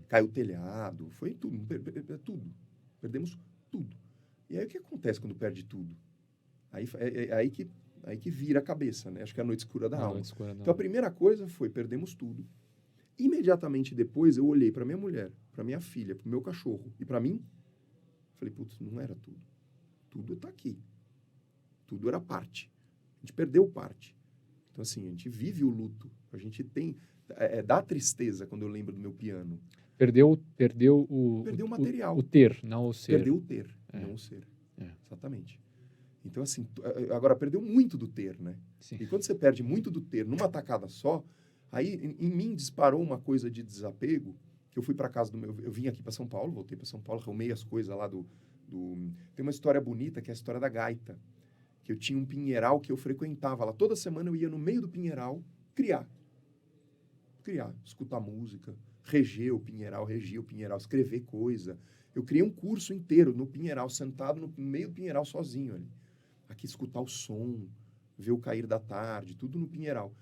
Caiu o telhado, foi tudo. Tudo. Perdemos tudo. E aí, o que acontece quando perde tudo? Aí que vira a cabeça, né? Acho que é a noite escura da alma. Então, a primeira coisa foi, perdemos tudo. Imediatamente depois, eu olhei para minha mulher, para minha filha, para o meu cachorro e para mim. Falei, putz, não era tudo. Tudo está aqui. Tudo era parte. A gente perdeu parte. Então, assim, a gente vive o luto. A gente tem... dá tristeza quando eu lembro do meu piano. Perdeu o material. O ter, não o ser. Perdeu o ter, não o ser. Exatamente. Então, assim, agora perdeu muito do ter, né? Sim. E quando você perde muito do ter numa tacada só, aí em mim disparou uma coisa de desapego, que eu fui para casa do meu... Eu vim aqui para São Paulo, voltei para São Paulo, arrumei as coisas lá Tem uma história bonita, que é a história da gaita. Que eu tinha um pinheiral que eu frequentava lá. Toda semana eu ia no meio do pinheiral criar, escutar música, reger o pinheiral, escrever coisa. Eu criei um curso inteiro no pinheiral, sentado no meio do pinheiral sozinho ali. Aqui escutar o som, ver o cair da tarde, tudo no pinheiral.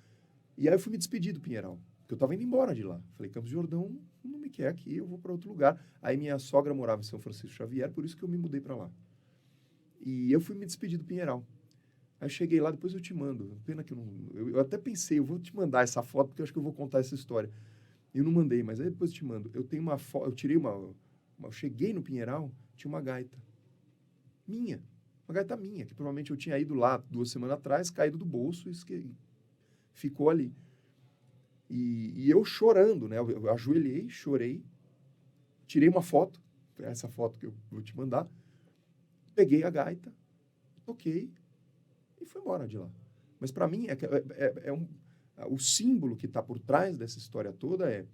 E aí eu fui me despedir do pinheiral, porque eu estava indo embora de lá. Falei, Campos do Jordão não me quer aqui, eu vou para outro lugar. Aí minha sogra morava em São Francisco Xavier, por isso que eu me mudei para lá. E eu fui me despedir do pinheiral. Aí eu cheguei lá, depois eu te mando. Pena que eu não... Eu até pensei, eu vou te mandar essa foto, porque eu acho que eu vou contar essa história. Eu não mandei, mas aí depois eu te mando. Eu tenho uma foto, eu tirei eu cheguei no pinheiral, tinha uma gaita. Minha. Uma gaita minha, que provavelmente eu tinha ido lá 2 semanas atrás, caído do bolso e ficou ali. E eu chorando, né? Eu ajoelhei, chorei, tirei uma foto, essa foto que eu vou te mandar, peguei a gaita, toquei e fui embora de lá. Mas para mim, o símbolo que está por trás dessa história toda é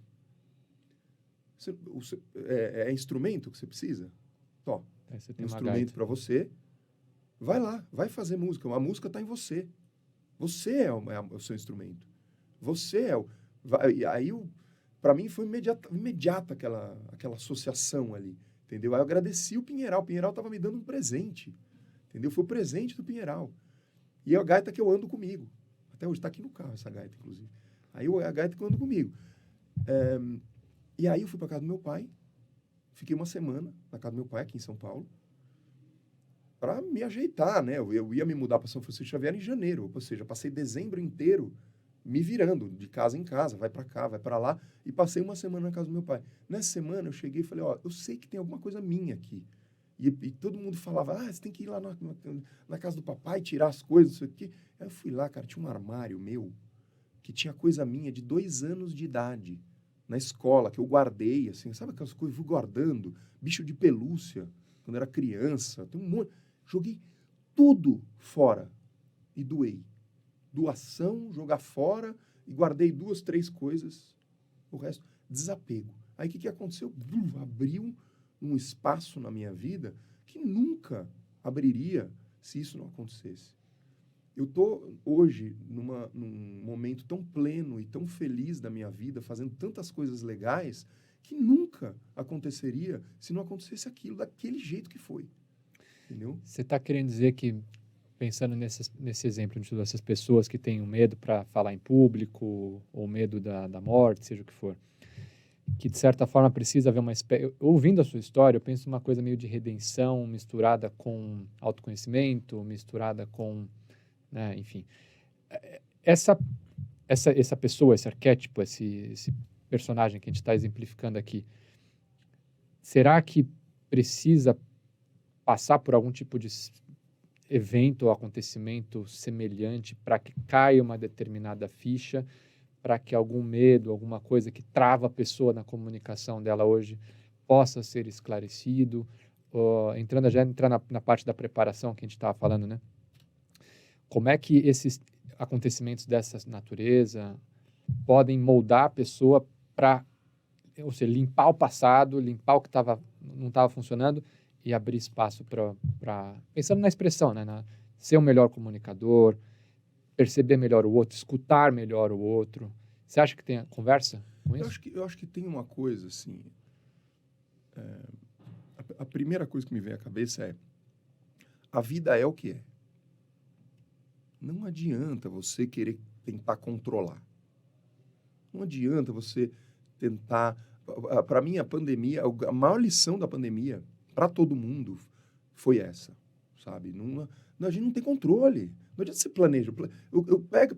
instrumento que você precisa? Tó, você tem instrumento para você. Vai lá, vai fazer música. A música está em você. Você é o seu instrumento. Você é o... Aí, para mim, foi imediata aquela associação ali. Entendeu? Aí eu agradeci o Pinheiral. O Pinheiral estava me dando um presente. Entendeu? Foi o presente do Pinheiral. E é a gaita que eu ando comigo. Até hoje está aqui no carro essa gaita, inclusive. Aí é a gaita que eu ando comigo. E aí eu fui para casa do meu pai. Fiquei uma semana na casa do meu pai, aqui em São Paulo, para me ajeitar, né? Eu ia me mudar para São Francisco Xavier em janeiro. Ou seja, passei dezembro inteiro me virando de casa em casa. Vai para cá, vai para lá. E passei uma semana na casa do meu pai. Nessa semana eu cheguei e falei, eu sei que tem alguma coisa minha aqui. E todo mundo falava, você tem que ir lá na casa do papai, tirar as coisas, não sei o quê. Aí eu fui lá, cara, tinha um armário meu que tinha coisa minha de 2 anos de idade, na escola, que eu guardei, assim, sabe aquelas coisas, fui guardando, bicho de pelúcia, quando era criança, tem um monte. Joguei tudo fora e doei. Doação, jogar fora, e guardei 2, 3 coisas, o resto, desapego. Aí o que aconteceu? Abriu um espaço na minha vida que nunca abriria se isso não acontecesse. Eu estou hoje num momento tão pleno e tão feliz da minha vida, fazendo tantas coisas legais, que nunca aconteceria se não acontecesse aquilo daquele jeito que foi. Entendeu? Você está querendo dizer que, pensando nesse exemplo de todas essas pessoas que têm um medo para falar em público, ou medo da morte, seja o que for, que de certa forma precisa haver uma espécie... Ouvindo a sua história, eu penso numa coisa meio de redenção, misturada com autoconhecimento, misturada com, né, enfim. Essa pessoa, esse arquétipo, esse personagem que a gente está exemplificando aqui, será que precisa passar por algum tipo de evento ou acontecimento semelhante para que caia uma determinada ficha, para que algum medo, alguma coisa que trava a pessoa na comunicação dela hoje possa ser esclarecido? Entrando na parte da preparação que a gente estava falando, né? Como é que esses acontecimentos dessa natureza podem moldar a pessoa para, ou seja, limpar o passado, limpar o que não estava funcionando e abrir espaço para, pensando na expressão, né? Ser um melhor comunicador, perceber melhor o outro, escutar melhor o outro. Você acha que tem a conversa com isso? Eu acho que tem uma coisa, assim... a primeira coisa que me vem à cabeça é: a vida é o que é. Não adianta você querer tentar controlar. Não adianta você tentar... Para mim, a pandemia, a maior lição da pandemia, para todo mundo, foi essa, sabe? A gente não tem controle. Não adianta você planejar.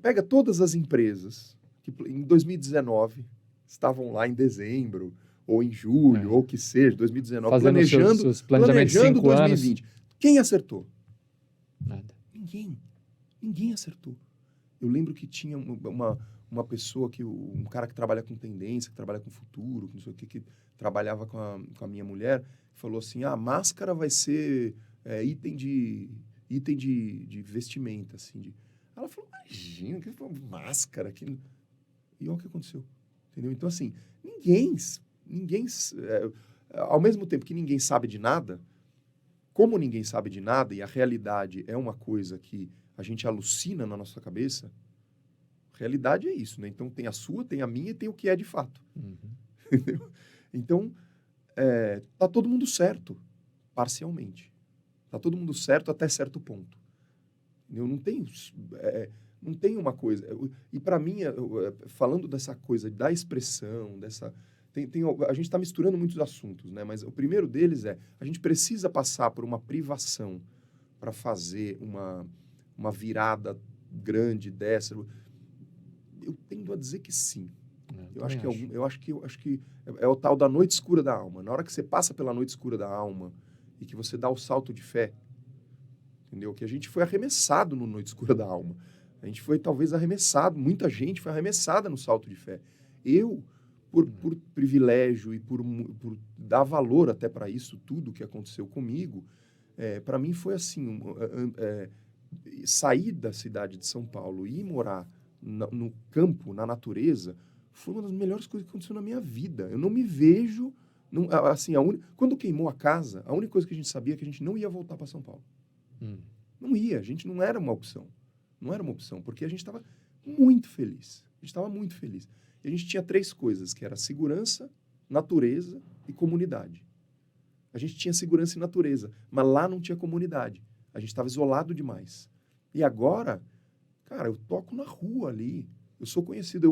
Pega todas as empresas que em 2019 estavam lá em dezembro, ou em julho, ou que seja, 2019, fazendo seus planejamentos de 5 2020. anos. Quem acertou? Nada. Ninguém acertou. Eu lembro que tinha uma pessoa, um cara que trabalha com tendência, que trabalha com futuro, não sei o que trabalhava com a minha mulher, falou assim: máscara vai ser item de vestimenta, assim. Ela falou: imagina, que máscara. E olha o que aconteceu. Entendeu? Então, assim, ninguém ao mesmo tempo que ninguém sabe de nada, como ninguém sabe de nada e a realidade é uma coisa que a gente alucina na nossa cabeça, a realidade é isso, né? Então, tem a sua, tem a minha e tem o que é de fato. Entendeu? Então, tá todo mundo certo, parcialmente. Tá todo mundo certo até certo ponto. Eu não tem uma coisa... E para mim, falando dessa coisa da expressão, a gente está misturando muitos assuntos, né? Mas o primeiro deles a gente precisa passar por uma privação para fazer uma virada grande dessa. Eu tendo a dizer que sim. Eu acho que é o tal da noite escura da alma. Na hora que você passa pela noite escura da alma e que você dá o salto de fé, entendeu? Que a gente foi arremessado no noite escura da alma. A gente foi talvez arremessado, muita gente foi arremessada no salto de fé. Eu, por privilégio e por dar valor até para isso tudo que aconteceu comigo, para mim foi assim, sair da cidade de São Paulo e ir morar no campo, na natureza, foi uma das melhores coisas que aconteceu na minha vida. Eu não me vejo... assim, quando queimou a casa, a única coisa que a gente sabia é que a gente não ia voltar para São Paulo. Não ia, a gente não era uma opção. Não era uma opção, porque a gente estava muito feliz. A gente estava muito feliz. E a gente tinha 3 coisas, que era segurança, natureza e comunidade. A gente tinha segurança e natureza, mas lá não tinha comunidade. A gente estava isolado demais. E agora, cara, eu toco na rua ali. Eu sou conhecido,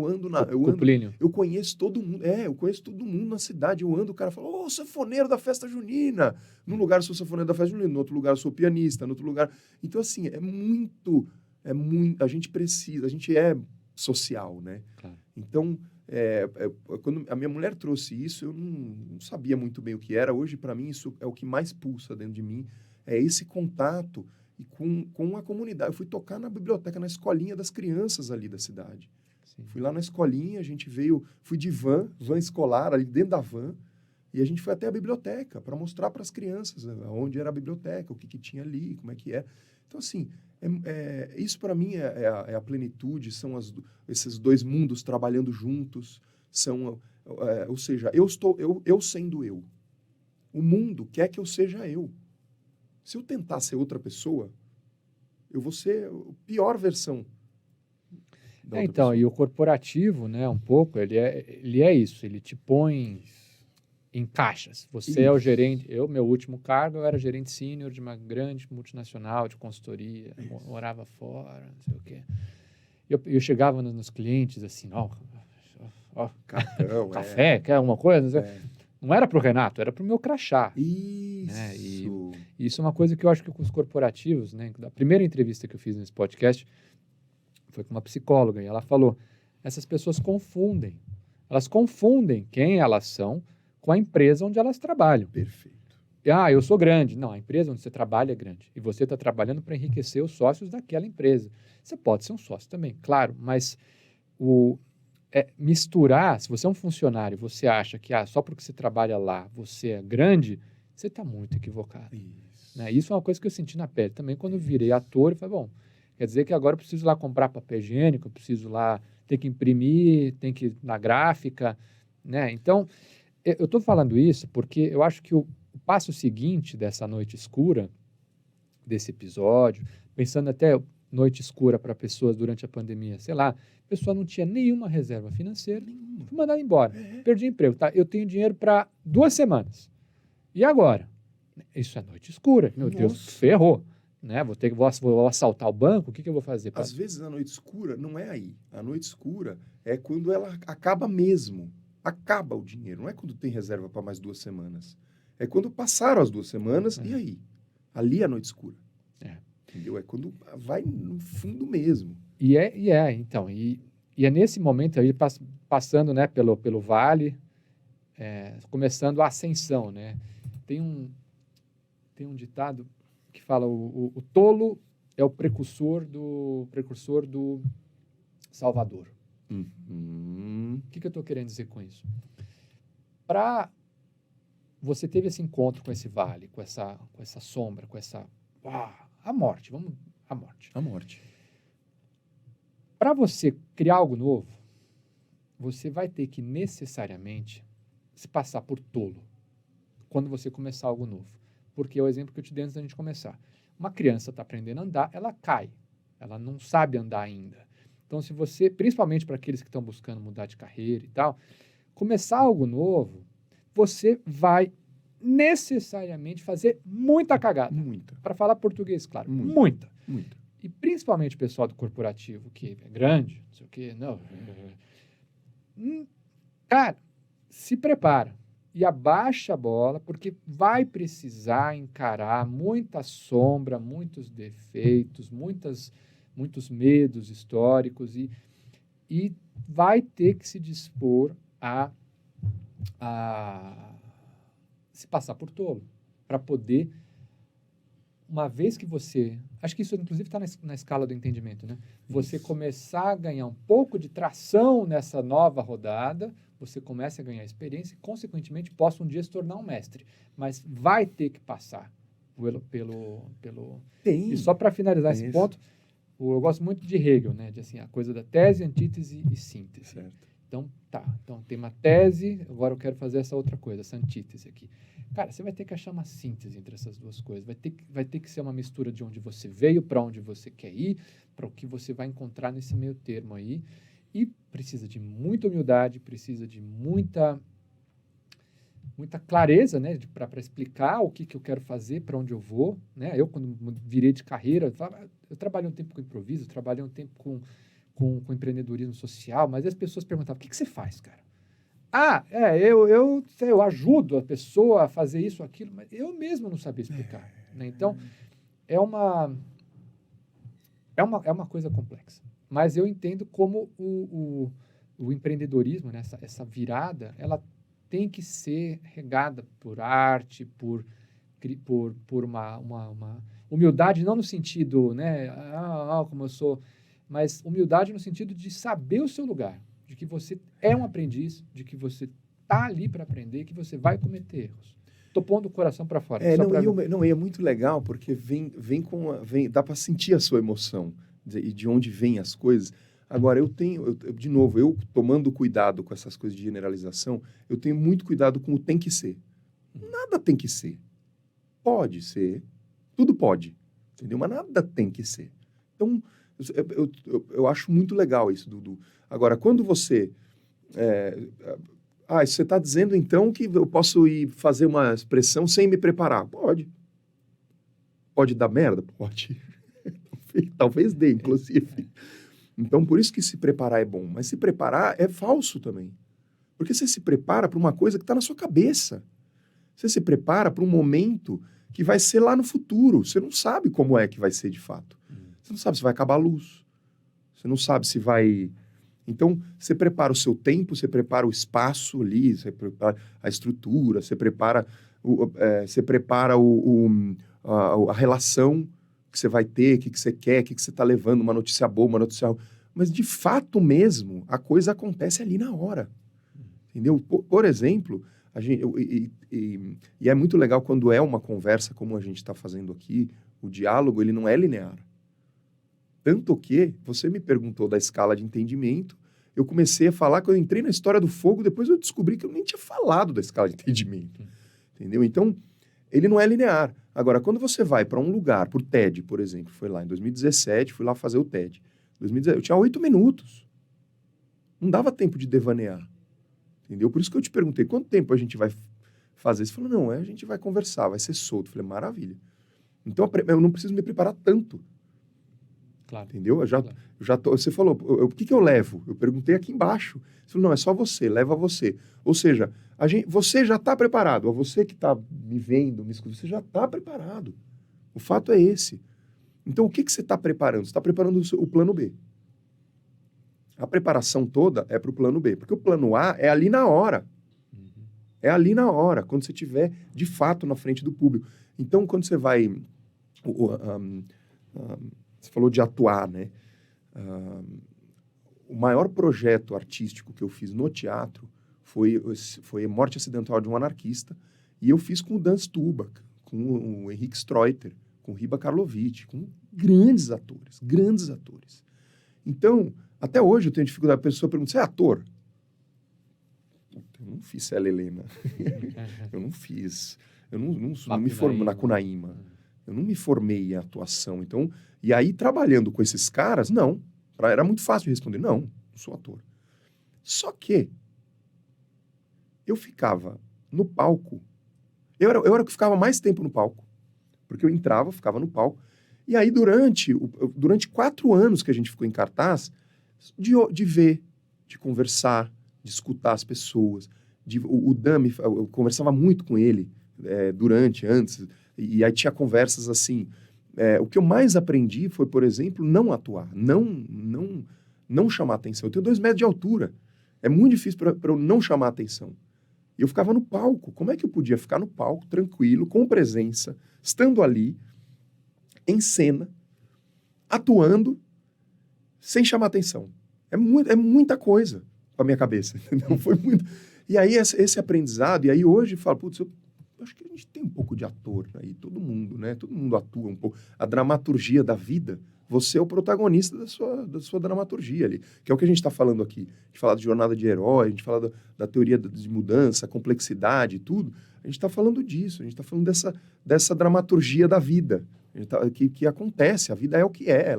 eu conheço todo mundo. Eu conheço todo mundo na cidade. Eu ando, o cara fala: ô, sanfoneiro da festa junina. Num lugar eu sou sanfoneiro da festa junina, no outro lugar eu sou pianista, no outro lugar... Então, assim, a gente precisa, a gente é social, né? Claro. Então, quando a minha mulher trouxe isso, eu não sabia muito bem o que era. Hoje, para mim, isso é o que mais pulsa dentro de mim. É esse contato e com a comunidade. Eu fui tocar na biblioteca, na escolinha das crianças ali da cidade. Sim. Fui lá na escolinha, fui de van escolar, ali dentro da van, e a gente foi até a biblioteca para mostrar para as crianças onde era a biblioteca, o que tinha ali, como é que é. Então, assim, isso para mim é a plenitude, são esses 2 mundos trabalhando juntos, ou seja, eu sendo eu. O mundo quer que eu seja eu. Se eu tentar ser outra pessoa, eu vou ser a pior versão da outra pessoa. E o corporativo, né, um pouco, ele é isso, ele te põe em caixas. Você é o gerente. Meu último cargo, eu era gerente sênior de uma grande multinacional de consultoria. Morava fora, não sei o quê. Eu chegava nos clientes assim, Cartão, café, quer alguma coisa? Não sei. Não era para o Renato, era para o meu crachá. Isso. Né? E isso é uma coisa que eu acho que com os corporativos, né? A primeira entrevista que eu fiz nesse podcast foi com uma psicóloga e ela falou, essas pessoas confundem. Elas confundem quem elas são com a empresa onde elas trabalham. Perfeito. Eu sou grande. Não, a empresa onde você trabalha é grande. E você está trabalhando para enriquecer os sócios daquela empresa. Você pode ser um sócio também, claro, mas misturar, se você é um funcionário, você acha que só porque você trabalha lá, você é grande, você está muito equivocado. Isso. Né? Isso é uma coisa que eu senti na pele também quando eu virei ator. Eu falei, bom, quer dizer que agora eu preciso lá comprar papel higiênico, eu preciso lá ter que imprimir, tem que ir na gráfica, né? Então, eu estou falando isso porque eu acho que o passo seguinte dessa noite escura, desse episódio, pensando até noite escura para pessoas durante a pandemia, sei lá, a pessoa não tinha nenhuma reserva financeira, fui mandada embora, perdi emprego, tá? Eu tenho dinheiro para 2 semanas. E agora? Isso é noite escura, meu Deus, ferrou. Né? Vou assaltar o banco, o que eu vou fazer? Às vezes a noite escura não é aí. A noite escura é quando ela acaba mesmo. Acaba o dinheiro. Não é quando tem reserva para mais 2 semanas. É quando passaram as 2 semanas e aí? Ali é a noite escura. Entendeu? É quando vai no fundo mesmo. E é nesse momento aí, passando, né, pelo vale, começando a ascensão, né? Tem um ditado que fala o tolo é o precursor do Salvador. O que eu estou querendo dizer com isso? Você teve esse encontro com esse vale, com essa sombra, com essa... a morte. A morte. Para você criar algo novo, você vai ter que necessariamente se passar por tolo quando você começar algo novo. Porque é o exemplo que eu te dei antes da gente começar. Uma criança está aprendendo a andar, ela cai. Ela não sabe andar ainda. Então, se você, principalmente para aqueles que estão buscando mudar de carreira e tal, começar algo novo, você vai necessariamente fazer muita cagada. Muita. Para falar português, claro. Muita. E principalmente o pessoal do corporativo, que é grande, não sei o quê, não. Cara, se prepara. E abaixa a bola, porque vai precisar encarar muita sombra, muitos defeitos, muitos medos históricos e vai ter que se dispor a se passar por tolo, para poder, uma vez que você... Acho que isso, inclusive, está na escala do entendimento, né? Você começar a ganhar um pouco de tração nessa nova rodada, você começa a ganhar experiência e, consequentemente, possa um dia se tornar um mestre. Mas vai ter que passar pelo... Tem. E só para finalizar esse ponto, eu gosto muito de Hegel, né? De, assim, a coisa da tese, antítese e síntese. Certo. Então, Então, tem uma tese, agora eu quero fazer essa outra coisa, essa antítese aqui. Cara, você vai ter que achar uma síntese entre essas duas coisas. Vai ter que ser uma mistura de onde você veio, para onde você quer ir, para o que você vai encontrar nesse meio termo aí. E precisa de muita humildade, precisa de muita clareza, né, para explicar o que eu quero fazer, para onde eu vou, né? Eu, quando virei de carreira, eu trabalhei um tempo com improviso, trabalhei um tempo com empreendedorismo social, mas as pessoas perguntavam, o que você faz, cara? Eu ajudo a pessoa a fazer isso, aquilo, mas eu mesmo não sabia explicar. Né? Então, é uma coisa complexa. Mas eu entendo como o empreendedorismo, né, essa virada, ela tem que ser regada por arte, por uma humildade, não no sentido, né, como eu sou, mas humildade no sentido de saber o seu lugar, de que você é um aprendiz, de que você está ali para aprender, que você vai cometer erros. Estou pondo o coração para fora. E é muito legal, porque dá para sentir a sua emoção e de onde vêm as coisas. Agora, eu tomando cuidado com essas coisas de generalização, eu tenho muito cuidado com o tem que ser. Nada tem que ser. Pode ser, tudo pode, entendeu? Mas nada tem que ser. Então, eu acho muito legal isso, Dudu. Agora, quando você... Isso você está dizendo, então, que eu posso ir fazer uma expressão sem me preparar? Pode. Pode dar merda? Pode. Talvez dê, inclusive. Então, por isso que se preparar é bom. Mas se preparar é falso também. Porque você se prepara para uma coisa que está na sua cabeça. Você se prepara para um momento que vai ser lá no futuro. Você não sabe como é que vai ser de fato. Você não sabe se vai acabar a luz. Você não sabe se vai... Então, você prepara o seu tempo, você prepara o espaço ali, você prepara a estrutura, você prepara, a relação que você vai ter, o que você quer, o que você está levando, uma notícia boa, uma notícia ruim. Mas, de fato mesmo, a coisa acontece ali na hora. Entendeu? Por exemplo, e é muito legal quando é uma conversa como a gente está fazendo aqui, o diálogo ele não é linear. Tanto que você me perguntou da escala de entendimento, eu comecei a falar que eu entrei na história do fogo, depois eu descobri que eu nem tinha falado da escala de entendimento. Entendeu? Então, ele não é linear. Agora, quando você vai para um lugar, por TED, por exemplo, foi lá em 2017, fui lá fazer o TED. 2017, eu tinha 8 minutos. Não dava tempo de devanear. Entendeu? Por isso que eu te perguntei, quanto tempo a gente vai fazer? Você falou, não, a gente vai conversar, vai ser solto. Eu falei, maravilha. Então, eu não preciso me preparar tanto. Claro. Entendeu? Você falou, o que eu levo? Eu perguntei aqui embaixo. Você falou, não, é só você, leva você. Ou seja, você já está preparado. Você que está me vendo, me escutando, você já está preparado. O fato é esse. Então, o que você está preparando? Você está preparando o plano B. A preparação toda é para o plano B. Porque o plano A é ali na hora. É ali na hora, quando você estiver, de fato, na frente do público. Então, quando você vai... Você falou de atuar, né? O maior projeto artístico que eu fiz no teatro foi Morte Acidental de um Anarquista, e eu fiz com o Dan Stubach, com o Henrique Streuter, com o Riba Karlovic, com grandes atores, grandes atores. Então, até hoje eu tenho dificuldade, a pessoa pergunta, você é ator? Eu não fiz Célia Helena, eu não fiz, eu não me formei na Cunaíma. Eu não me formei em atuação. Então, e aí, trabalhando com esses caras, não. Era muito fácil de responder. Não sou ator. Só que eu ficava no palco. Eu era o que ficava mais tempo no palco. Porque eu entrava, ficava no palco. E aí, durante 4 anos que a gente ficou em cartaz, de ver, de conversar, de escutar as pessoas. O Dami, eu conversava muito com ele antes... E aí tinha conversas assim. O que eu mais aprendi foi, por exemplo, não atuar, não chamar atenção. Eu tenho 2 metros de altura. É muito difícil para eu não chamar atenção. E eu ficava no palco. Como é que eu podia ficar no palco, tranquilo, com presença, estando ali, em cena, atuando, sem chamar atenção? É muita coisa para a minha cabeça. Entendeu? Foi muito... E aí esse aprendizado, e aí hoje eu falo, putz, eu acho que a gente tem um pouco de ator aí, todo mundo, né? Todo mundo atua um pouco. A dramaturgia da vida, você é o protagonista da sua dramaturgia ali, que é o que a gente está falando aqui. A gente fala de jornada de herói, a gente fala da teoria de mudança, complexidade e tudo. A gente está falando disso, a gente está falando dessa dramaturgia da vida, que acontece, a vida é o que é,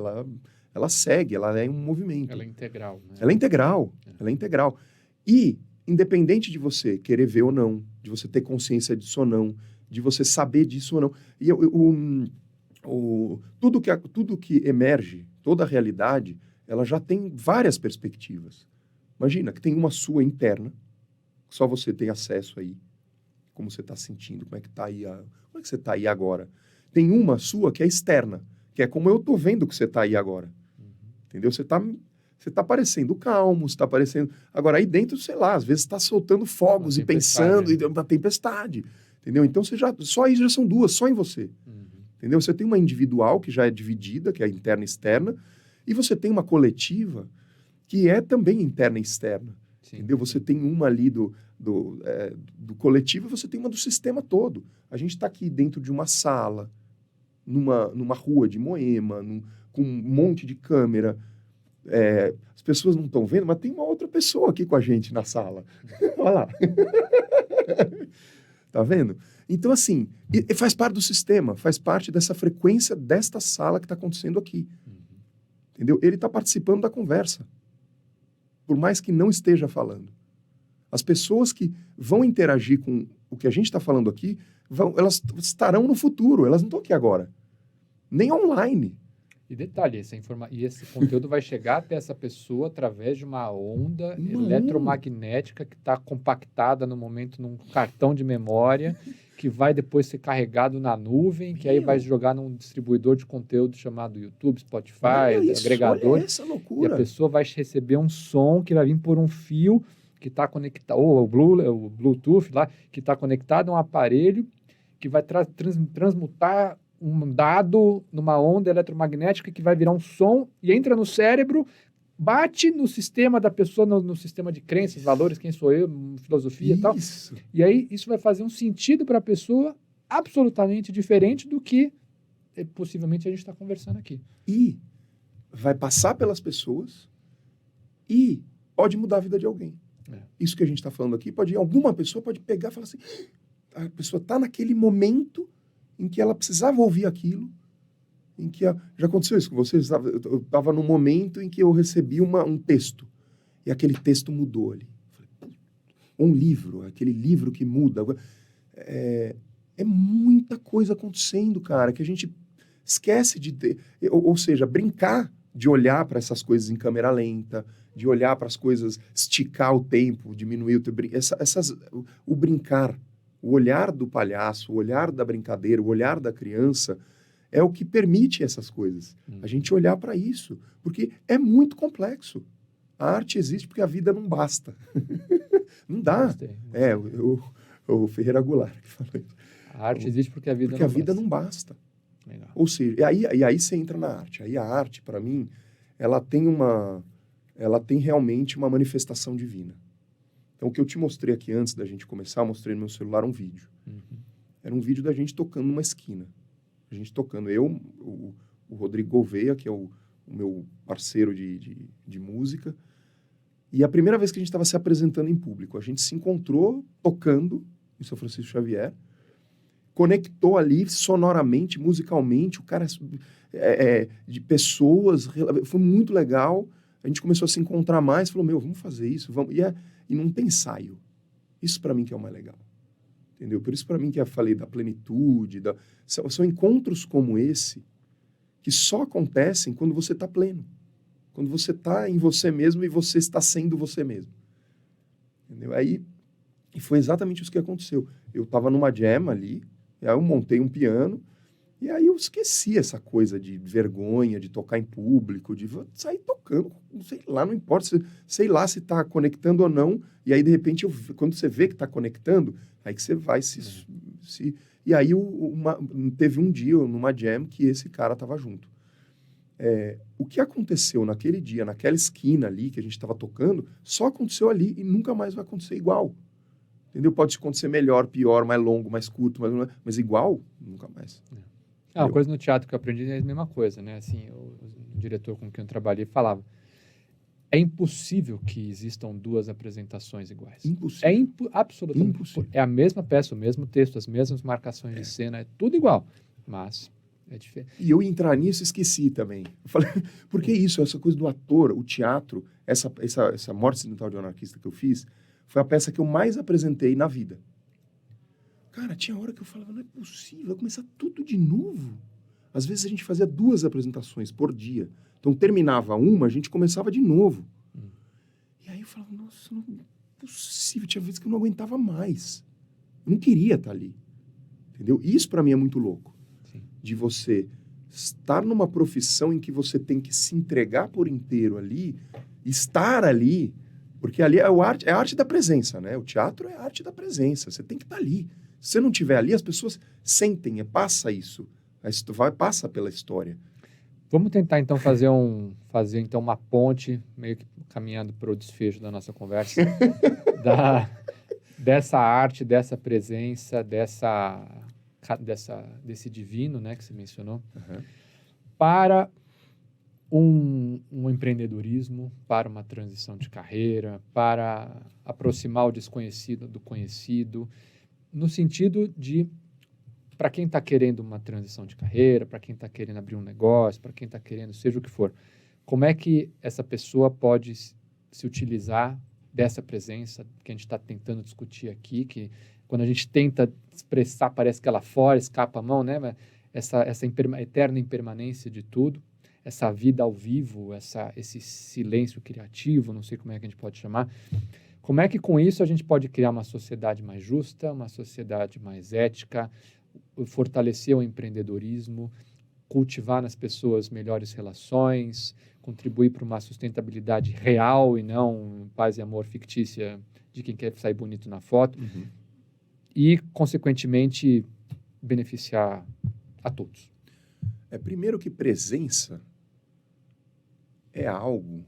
ela segue, ela é um movimento. Ela é integral, né? Ela é integral. E independente de você querer ver ou não, de você ter consciência disso ou não, de você saber disso ou não. E tudo que emerge, toda a realidade, ela já tem várias perspectivas. Imagina que tem uma sua interna, que só você tem acesso aí, como você está sentindo, como é que você está aí agora. Tem uma sua que é externa, que é como eu estou vendo que você está aí agora. Entendeu? Você está parecendo calmo, você está parecendo... Agora, aí dentro, sei lá, às vezes está soltando fogos e pensando, e uma tempestade, entendeu? Então, só aí já são 2, só em você. Entendeu? Você tem uma individual que já é dividida, que é interna e externa, e você tem uma coletiva que é também interna e externa. Sim. Entendeu? Você tem uma ali do coletivo e você tem uma do sistema todo. A gente está aqui dentro de uma sala, numa rua de Moema, com um monte de câmera. As pessoas não estão vendo, mas tem uma outra pessoa aqui com a gente na sala. Olha lá. Tá vendo? Então, assim, faz parte do sistema, faz parte dessa frequência desta sala que está acontecendo aqui. Entendeu? Ele está participando da conversa, por mais que não esteja falando. As pessoas que vão interagir com o que a gente está falando aqui, elas estarão no futuro, elas não estão aqui agora. Nem online. E detalhe, esse conteúdo vai chegar até essa pessoa através de uma onda eletromagnética que está compactada no momento num cartão de memória, que vai depois ser carregado na nuvem, que aí vai jogar num distribuidor de conteúdo chamado YouTube, Spotify, agregador. Olha essa loucura. E a pessoa vai receber um som que vai vir por um fio que está conectado, ou o Bluetooth lá, que está conectado a um aparelho que vai transmutar um dado numa onda eletromagnética que vai virar um som e entra no cérebro, bate no sistema da pessoa, no sistema de crenças, valores, quem sou eu, filosofia e tal. E aí isso vai fazer um sentido para a pessoa absolutamente diferente do que possivelmente a gente está conversando aqui. E vai passar pelas pessoas e pode mudar a vida de alguém. Isso que a gente está falando aqui, alguma pessoa pode pegar e falar assim, a pessoa está naquele momento em que ela precisava ouvir aquilo, em que já aconteceu isso com vocês? Eu estava num momento em que eu recebi um texto, e aquele texto mudou ali. Um livro, aquele livro que muda. É muita coisa acontecendo, cara, que a gente esquece de ter, ou seja, brincar de olhar para essas coisas em câmera lenta, de olhar para as coisas, esticar o tempo, diminuir o tempo, o brincar. O olhar do palhaço, o olhar da brincadeira, o olhar da criança é o que permite essas coisas. A gente olhar para isso, porque é muito complexo. A arte existe porque a vida não basta. Não dá. Gostei. O Ferreira Goulart que falou isso. A arte existe porque a vida porque não a vida basta. não basta. Legal. Ou seja, e aí você entra na arte. Aí a arte, para mim, ela tem realmente uma manifestação divina. Então, o que eu te mostrei aqui antes da gente começar, eu mostrei no meu celular um vídeo. Era um vídeo da gente tocando numa esquina. A gente tocando, o Rodrigo Gouveia, que é o meu parceiro de música, e a primeira vez que a gente estava se apresentando em público. A gente se encontrou tocando em São Francisco Xavier, conectou ali sonoramente, musicalmente, o cara de pessoas, foi muito legal. A gente começou a se encontrar mais, falou, vamos fazer isso, vamos... E não tem ensaio. Isso para mim que é o mais legal. Entendeu? Por isso para mim que eu falei da plenitude, são encontros como esse que só acontecem quando você está pleno. Quando você está em você mesmo e você está sendo você mesmo. Entendeu? E foi exatamente isso que aconteceu. Eu estava numa jam ali, aí eu montei um piano, e aí eu esqueci essa coisa de vergonha, de tocar em público, de sair tocando, sei lá, não importa, sei lá se está conectando ou não, e aí de repente, quando você vê que está conectando, aí que você vai se... E aí teve um dia, numa jam, que esse cara estava junto. O que aconteceu naquele dia, naquela esquina ali que a gente estava tocando, só aconteceu ali e nunca mais vai acontecer igual. Entendeu? Pode acontecer melhor, pior, mais longo, mais curto, mas igual, nunca mais. Uma coisa no teatro que eu aprendi é a mesma coisa, né? Assim, o diretor com quem eu trabalhei falava, é impossível que existam duas apresentações iguais. Impossível. Absolutamente impossível. É a mesma peça, o mesmo texto, as mesmas marcações de cena, é tudo igual, mas é diferente. E eu entrar nisso esqueci também. Eu falei, porque isso, essa coisa do ator, o teatro, essa Morte Acidental de um Anarquista que eu fiz, foi a peça que eu mais apresentei na vida. Cara, tinha hora que eu falava, não é possível, vai começar tudo de novo. Às vezes a gente fazia 2 apresentações por dia. Então terminava uma, a gente começava de novo. E aí eu falava, nossa, não é possível. Tinha vezes que eu não aguentava mais. Eu não queria estar ali. Entendeu? Isso para mim é muito louco. Sim. De você estar numa profissão em que você tem que se entregar por inteiro ali, estar ali, porque ali é a arte da presença, né? O teatro é a arte da presença. Você tem que estar ali. Se você não estiver ali, as pessoas sentem, passa isso. Passa pela história. Vamos tentar, então, fazer uma ponte, meio que caminhando para o desfecho da nossa conversa, dessa arte, dessa presença, desse divino, né, que você mencionou, para um empreendedorismo, para uma transição de carreira, para aproximar o desconhecido do conhecido, no sentido de, para quem está querendo uma transição de carreira, para quem está querendo abrir um negócio, para quem está querendo, seja o que for, como é que essa pessoa pode se utilizar dessa presença que a gente está tentando discutir aqui, que quando a gente tenta expressar, parece que ela fora, escapa a mão, né? Mas essa eterna impermanência de tudo, essa vida ao vivo, esse silêncio criativo, não sei como é que a gente pode chamar. Como é que com isso a gente pode criar uma sociedade mais justa, uma sociedade mais ética, fortalecer o empreendedorismo, cultivar nas pessoas melhores relações, contribuir para uma sustentabilidade real e não paz e amor fictícia de quem quer sair bonito na foto, e, consequentemente, beneficiar a todos? Primeiro que presença é algo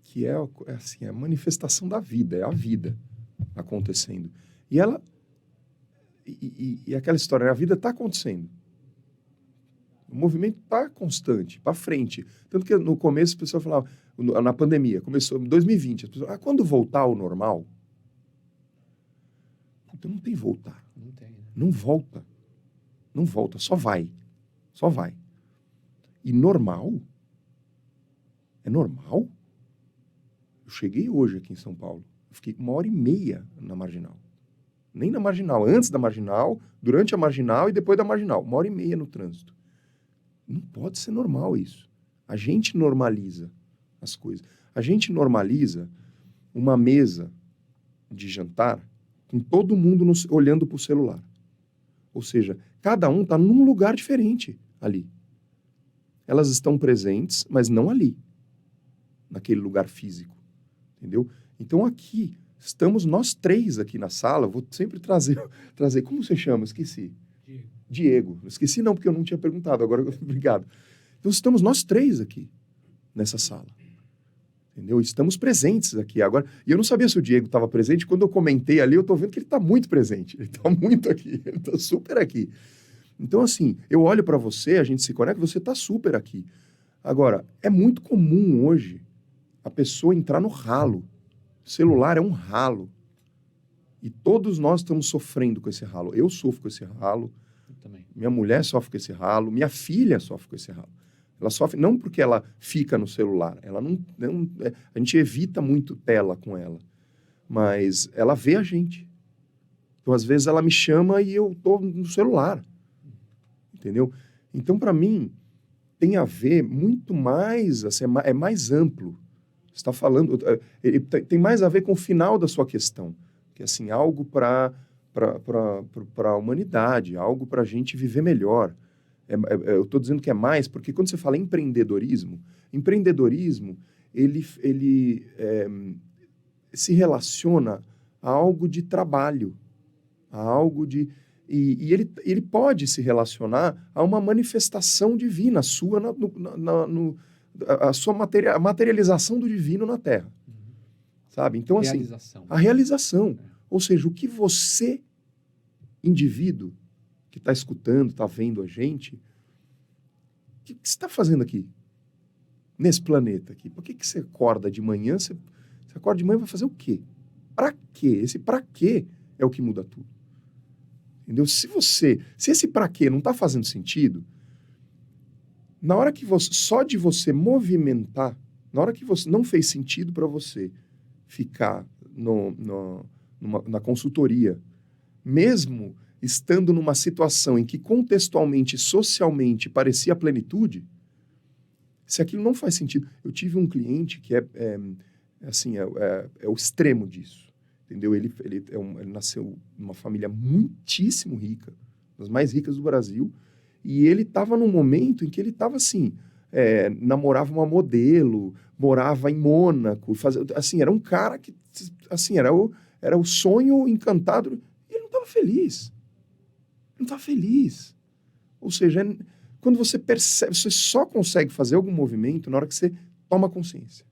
que é assim, a manifestação da vida, é a vida acontecendo. E ela... E aquela história, a vida está acontecendo. O movimento está constante, para frente. Tanto que no começo a pessoa falava, na pandemia, começou em 2020, as pessoas, quando voltar ao normal? Então não tem voltar. Não tem, né? Não volta. Não volta, só vai. Só vai. E normal? É normal? Eu cheguei hoje aqui em São Paulo. Eu fiquei 1h30 na Marginal. Nem na Marginal, antes da Marginal, durante a Marginal e depois da Marginal. 1h30 no trânsito. Não pode ser normal isso. A gente normaliza as coisas. A gente normaliza uma mesa de jantar com todo mundo olhando para o celular. Ou seja, cada um está num lugar diferente ali. Elas estão presentes, mas não ali, naquele lugar físico. Entendeu? Então aqui, estamos nós três aqui na sala. Vou sempre trazer como você chama? Esqueci. Diego. Esqueci não, porque eu não tinha perguntado. Agora, obrigado. Então, estamos nós três aqui, nessa sala. Entendeu? Estamos presentes aqui agora. E eu não sabia se o Diego estava presente. Quando eu comentei ali, eu estou vendo que ele está muito presente. Ele está muito aqui. Ele está super aqui. Então, assim, eu olho para você, a gente se conecta, você está super aqui. Agora, é muito comum hoje a pessoa entrar no ralo. O celular é um ralo. E todos nós estamos sofrendo com esse ralo. Eu sofro com esse ralo. Eu também. Minha mulher sofre com esse ralo. Minha filha sofre com esse ralo. Ela sofre não porque ela fica no celular. Ela não, a gente evita muito tela com ela. Mas ela vê a gente. Então, às vezes, ela me chama e eu estou no celular. Entendeu? Então, para mim, tem a ver muito mais, assim, é mais amplo. Você está falando, tem mais a ver com o final da sua questão, que é assim, algo para a humanidade, algo para a gente viver melhor. Eu estou dizendo que é mais, porque quando você fala empreendedorismo, ele se relaciona a algo de trabalho, a algo de... E ele pode se relacionar a uma manifestação divina sua, a materialização do divino na Terra. Sabe? Então, realização. Assim, a realização. Ou seja, o que você, indivíduo, que está escutando, está vendo a gente, o que você está fazendo aqui? Nesse planeta aqui? Por que você acorda de manhã? Você acorda de manhã e vai fazer o quê? Para quê? Esse para quê é o que muda tudo. Entendeu? Se esse para quê não está fazendo sentido, na hora que só de você movimentar, na hora que você não fez sentido para você ficar na consultoria, mesmo estando numa situação em que contextualmente, socialmente, parecia plenitude, se aquilo não faz sentido... Eu tive um cliente que é o extremo disso. Entendeu? Ele nasceu numa família muitíssimo rica, das mais ricas do Brasil, e ele estava num momento em que ele estava assim, namorava uma modelo, morava em Mônaco, assim, era um cara que, assim, era o sonho encantado, e ele não estava feliz. Ele não estava feliz. Ou seja, quando você percebe, você só consegue fazer algum movimento na hora que você toma consciência.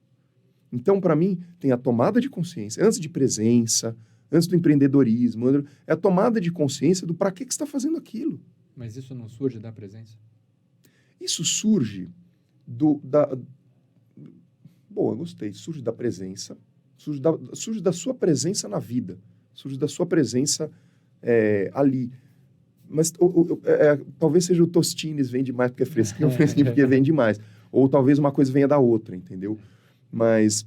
Então, para mim, tem a tomada de consciência, antes de presença, antes do empreendedorismo, é a tomada de consciência do para que você está fazendo aquilo. Mas isso não surge da presença? Isso surge Boa, gostei. Surge da presença, surge da sua presença na vida, surge da sua presença ali. Mas talvez seja o Tostines, vende mais porque é fresquinho, fresquinho porque vende mais. Ou talvez uma coisa venha da outra, entendeu? Mas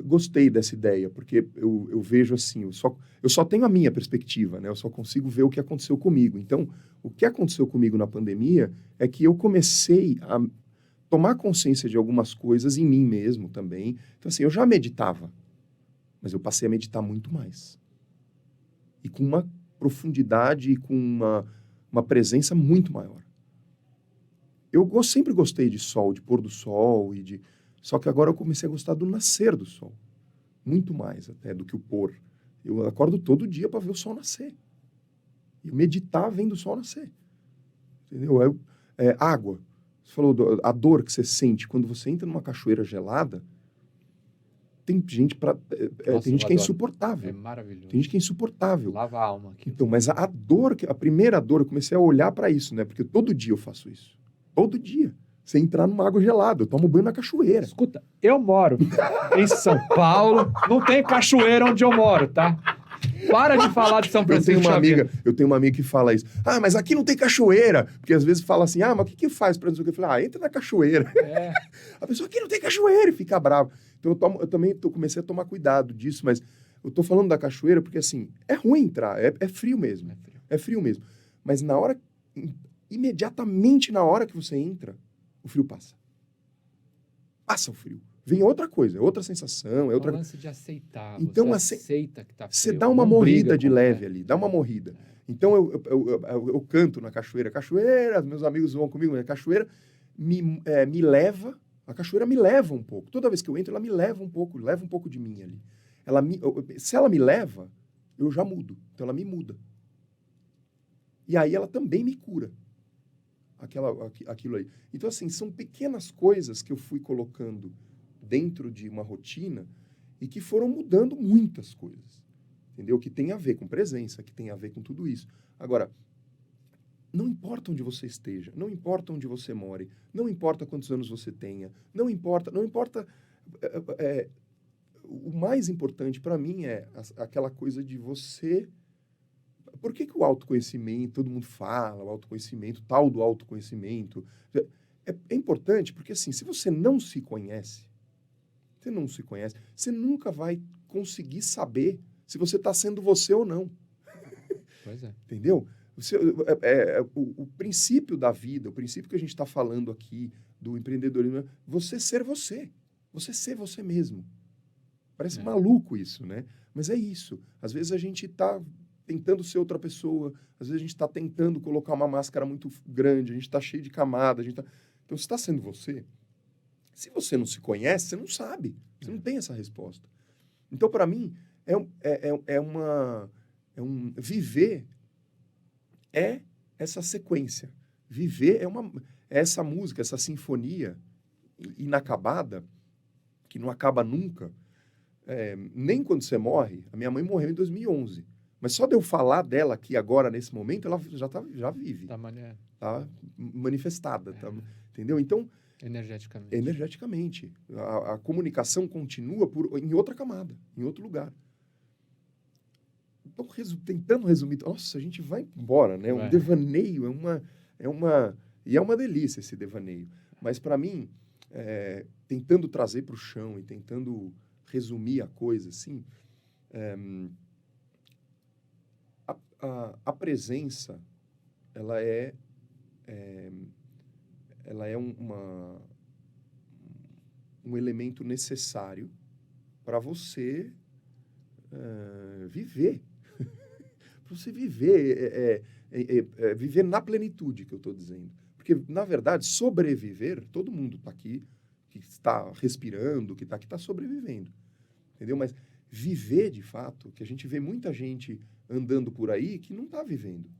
gostei dessa ideia, porque eu vejo assim, eu só tenho a minha perspectiva, né? Eu só consigo ver o que aconteceu comigo. Então, o que aconteceu comigo na pandemia é que eu comecei a tomar consciência de algumas coisas em mim mesmo também. Então, assim, eu já meditava, mas eu passei a meditar muito mais. E com uma profundidade e com uma presença muito maior. Eu sempre gostei de sol, de pôr do sol, só que agora eu comecei a gostar do nascer do sol. Muito mais até do que o pôr. Eu acordo todo dia para ver o sol nascer. E meditar vendo o sol nascer. Entendeu? Água. Você falou a dor que você sente quando você entra numa cachoeira gelada. Tem gente tem gente que é insuportável. É maravilhoso. Tem gente que é insuportável. Lava a alma aqui. Então, mas a primeira dor, eu comecei a olhar para isso, né? Porque todo dia eu faço isso. Todo dia. Você entrar numa água gelada, eu tomo banho na cachoeira. Escuta, eu moro em São Paulo, não tem cachoeira onde eu moro, tá? Para de falar de São Francisco Xavier. Eu tenho uma amiga que fala isso. Ah, mas aqui não tem cachoeira. Porque às vezes fala assim, mas o que faz pra não sei o que? Eu falo, entra na cachoeira. A pessoa, aqui não tem cachoeira, e fica brava. Então eu também comecei a tomar cuidado disso, mas eu tô falando da cachoeira porque, assim, é ruim entrar, é frio mesmo. É frio mesmo. Mas imediatamente na hora que você entra, o frio passa. Passa o frio. Vem outra coisa, outra sensação. É outra lance de aceitar. Então, você aceita que tá frio. Você dá uma morrida de leve ali, dá uma morrida. Então, eu canto na cachoeira. Cachoeira, meus amigos vão comigo, mas a cachoeira me leva, a cachoeira me leva um pouco. Toda vez que eu entro, ela me leva um pouco de mim ali. Se ela me leva, eu já mudo. Então, ela me muda. E aí, ela também me cura. Aquilo aí. Então, assim, são pequenas coisas que eu fui colocando dentro de uma rotina e que foram mudando muitas coisas, entendeu? Que tem a ver com presença, que tem a ver com tudo isso. Agora, não importa onde você esteja, não importa onde você more, não importa quantos anos você tenha, não importa. O mais importante para mim é aquela coisa de você... Por que o autoconhecimento, todo mundo fala, o autoconhecimento, tal do autoconhecimento, é importante porque, assim, se você não se conhece, você nunca vai conseguir saber se você está sendo você ou não. Pois é. Entendeu? O princípio da vida, o princípio que a gente está falando aqui do empreendedorismo, é você ser você. Você ser você mesmo. Parece maluco isso, né? Mas é isso. Às vezes a gente está tentando ser outra pessoa, às vezes a gente está tentando colocar uma máscara muito grande, a gente está cheio de camadas, Então, você está sendo você. Se você não se conhece, você não sabe. Você não tem essa resposta. Então, para mim, viver é essa sequência. Viver é essa música, essa sinfonia inacabada, que não acaba nunca. Nem quando você morre. A minha mãe morreu em 2011. Mas só de eu falar dela aqui agora, nesse momento, ela já vive. Tá manifestada. Tá, entendeu? Então... Energeticamente. A comunicação continua em outra camada, em outro lugar. Então, tentando resumir... Nossa, a gente vai embora, né? Um devaneio é uma delícia esse devaneio. Mas, para mim, tentando trazer para o chão e tentando resumir a coisa, assim... A presença, ela é um elemento necessário para você viver. Para você viver, viver na plenitude, que eu estou dizendo. Porque, na verdade, sobreviver, todo mundo está aqui, que está respirando, que está aqui, está sobrevivendo. Entendeu? Mas viver, de fato, que a gente vê muita gente andando por aí que não está vivendo.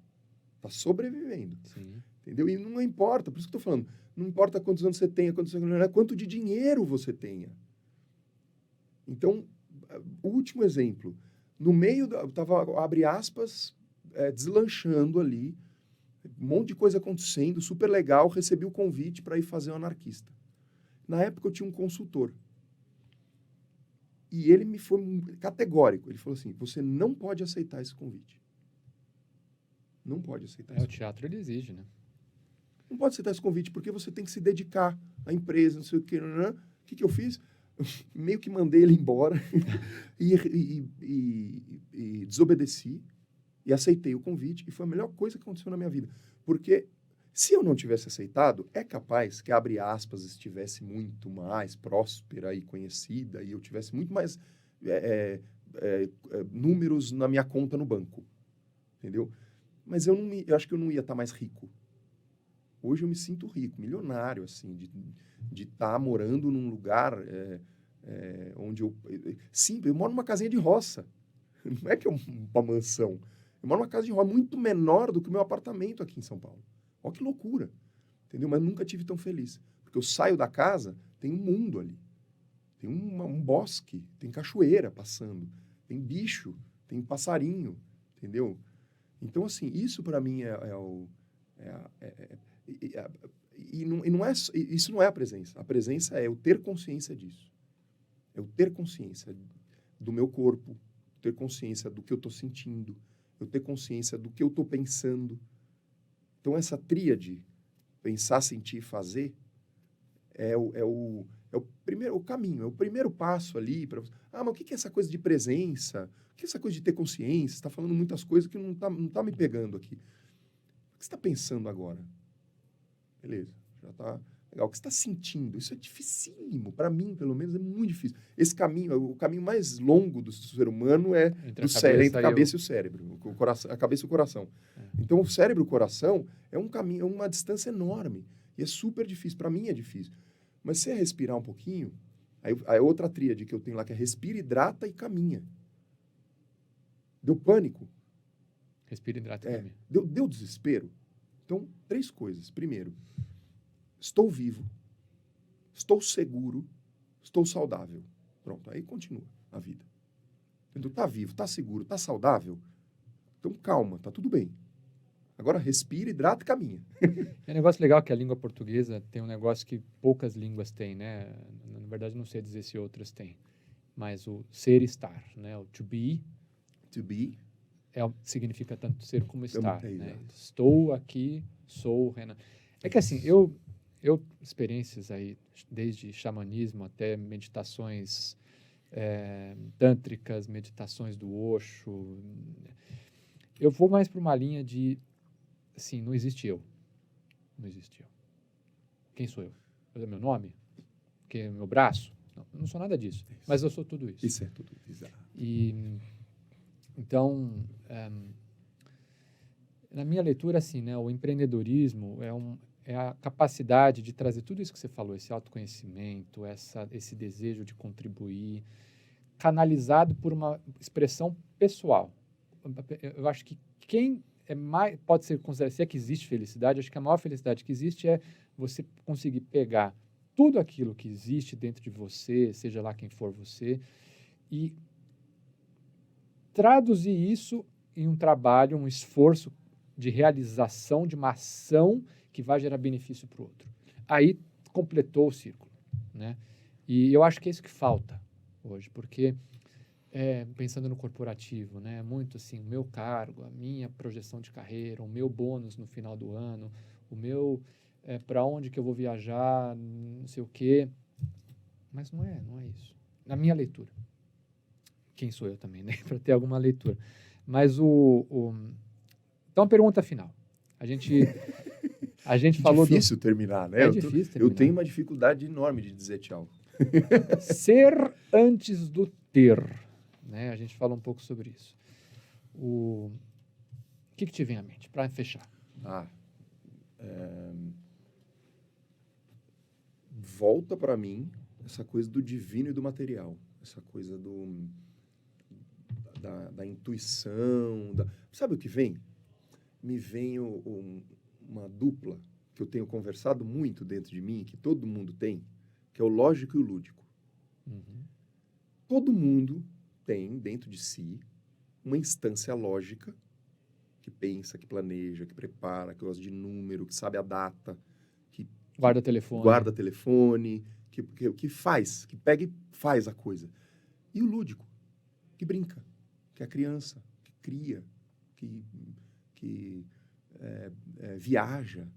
Está sobrevivendo. Sim. Entendeu? E não importa, por isso que eu estou falando, não importa quantos anos você tenha, quanto de dinheiro você tenha. Então, o último exemplo, no meio, estava, abre aspas, deslanchando ali, um monte de coisa acontecendo, super legal, recebi o convite para ir fazer o Anarquista. Na época eu tinha um consultor. E ele me foi categórico, ele falou assim, você não pode aceitar esse convite. Não pode aceitar esse convite. O teatro ele exige, né? Não pode aceitar esse convite, porque você tem que se dedicar à empresa, não sei o quê. O que eu fiz? Meio que mandei ele embora e desobedeci e aceitei o convite. E foi a melhor coisa que aconteceu na minha vida. Porque se eu não tivesse aceitado, é capaz que, abre aspas, estivesse muito mais próspera e conhecida e eu tivesse muito mais números na minha conta no banco. Entendeu? Mas eu acho que eu não ia estar mais rico. Hoje eu me sinto rico, milionário, assim, de estar morando num lugar onde eu... Sim, eu moro numa casinha de roça. Não é que é uma mansão. Eu moro numa casa de roça muito menor do que o meu apartamento aqui em São Paulo. Olha que loucura. Entendeu? Mas nunca tive tão feliz. Porque eu saio da casa, tem um mundo ali. Tem um bosque, tem cachoeira passando, tem bicho, tem passarinho, entendeu? Então, assim, isso para mim isso não é a presença. A presença é eu ter consciência disso. É eu ter consciência do meu corpo, ter consciência do que eu estou sentindo, eu ter consciência do que eu estou pensando. Então, essa tríade, pensar, sentir e fazer, é o primeiro caminho, é o primeiro passo ali para... mas o que é essa coisa de presença? O que é essa coisa de ter consciência? Você está falando muitas coisas que não tá me pegando aqui. O que você está pensando agora? Beleza, já está legal. O que você está sentindo? Isso é dificílimo. Para mim, pelo menos, é muito difícil. Esse caminho, o caminho mais longo do ser humano é entre a cabeça e o cérebro. A cabeça e o coração. Então, o cérebro e o coração é um caminho, é uma distância enorme. E é super difícil. Para mim é difícil. Mas se é respirar um pouquinho, aí outra tríade que eu tenho lá, que é respira, hidrata e caminha. Deu pânico. Respira, hidrata e caminha. Deu desespero. Então, 3 coisas. Primeiro, estou vivo, estou seguro, estou saudável. Pronto, aí continua a vida. Entendeu? Tá vivo, tá seguro, tá saudável? Então, calma, tá tudo bem. Agora, respira, hidrata e caminha. É um negócio legal que a língua portuguesa tem um negócio que poucas línguas têm, né? Na verdade, não sei dizer se outras têm. Mas o ser e estar, né? O to be significa tanto ser como estar. Né? Estou aqui, sou Renan. É que assim, eu experiências aí, desde xamanismo até meditações tântricas, meditações do Osho, eu vou mais para uma linha de, assim, não existe eu. Não existe eu. Quem sou eu? É meu nome? Quem é meu braço? Não, eu não sou nada disso. Isso. Mas eu sou tudo isso. Isso é tudo isso. E então, na minha leitura, assim, né, o empreendedorismo é a capacidade de trazer tudo isso que você falou, esse autoconhecimento, esse desejo de contribuir, canalizado por uma expressão pessoal. Eu acho que quem pode ser considerado, se é que existe felicidade, acho que a maior felicidade que existe é você conseguir pegar tudo aquilo que existe dentro de você, seja lá quem for você, e traduzir isso em um trabalho, um esforço de realização de uma ação que vai gerar benefício para o outro. Aí completou o círculo, né? E eu acho que é isso que falta hoje, porque pensando no corporativo, né? Muito assim, o meu cargo, a minha projeção de carreira, o meu bônus no final do ano, o meu para onde que eu vou viajar, não sei o quê. Mas não é isso. Na minha leitura. Quem sou eu também, né? Para ter alguma leitura. Mas então, a pergunta final. A gente falou difícil terminar, né? Difícil terminar. Eu tenho uma dificuldade enorme de dizer tchau. Ser antes do ter, né? A gente fala um pouco sobre isso. O que te vem à mente para fechar? Volta para mim essa coisa do divino e do material, essa coisa da intuição, sabe o que vem? Me vem uma dupla que eu tenho conversado muito dentro de mim, que todo mundo tem, que é o lógico e o lúdico. Uhum. Todo mundo tem dentro de si uma instância lógica que pensa, que planeja, que prepara, que gosta de número, que sabe a data, que guarda telefone, que faz, que pega e faz a coisa. E o lúdico, que brinca, que é a criança, que cria, que viaja.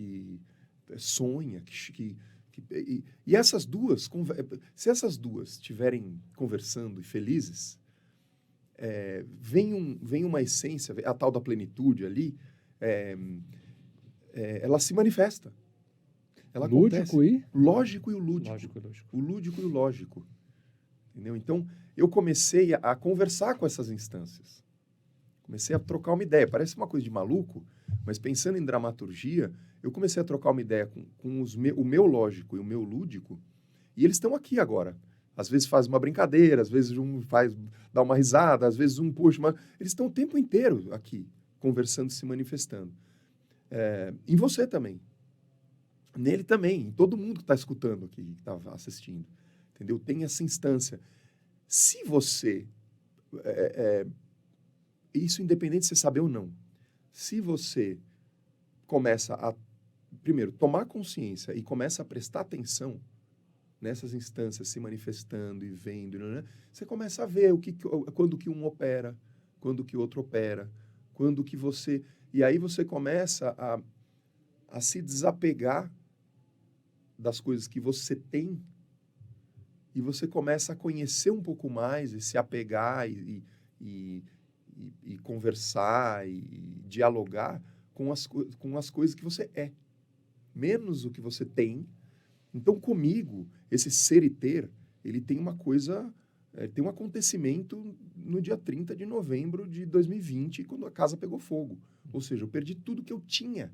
que sonha, e essas duas, se essas duas estiverem conversando e felizes, vem uma essência, a tal da plenitude ali, ela se manifesta. Ela acontece. Lógico e o lúdico. O lúdico e o lógico. Entendeu? Então, eu comecei a conversar com essas instâncias. Comecei a trocar uma ideia. Parece uma coisa de maluco, mas pensando em dramaturgia, eu comecei a trocar uma ideia com o meu lógico e o meu lúdico, e eles estão aqui agora. Às vezes faz uma brincadeira, às vezes um dá uma risada, às vezes um puxa, mas eles estão o tempo inteiro aqui, conversando, se manifestando. Em você também. Nele também, em todo mundo que está escutando aqui, que está assistindo. Entendeu? Tem essa instância. Se você... isso independente de você saber ou não. Se você começa a, primeiro, tomar consciência e começa a prestar atenção nessas instâncias se manifestando e vendo, né? Você começa a ver quando que um opera, quando que o outro opera, quando que você... E aí você começa a se desapegar das coisas que você tem e você começa a conhecer um pouco mais e se apegar e conversar e dialogar com as coisas que você é, menos o que você tem. Então, comigo, esse ser e ter, ele tem uma coisa, tem um acontecimento no dia 30 de novembro de 2020, quando a casa pegou fogo. Ou seja, eu perdi tudo que eu tinha.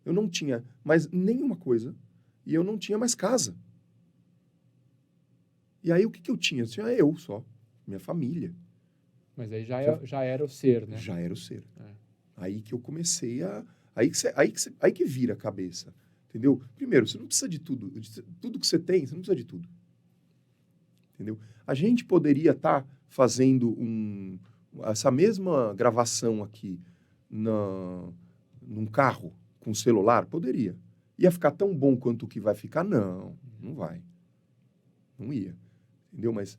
Eu não tinha mais nenhuma coisa e eu não tinha mais casa. E aí, o que eu tinha? Eu tinha eu só, minha família. Mas aí já era o ser, né? Já era o ser. Aí que eu comecei a... Aí que vira a cabeça. Entendeu? Primeiro, você não precisa de tudo. Tudo que você tem, você não precisa de tudo. Entendeu? A gente poderia estar fazendo essa mesma gravação aqui num carro com celular? Poderia. Ia ficar tão bom quanto o que vai ficar? Não, não vai. Não ia. Entendeu? Mas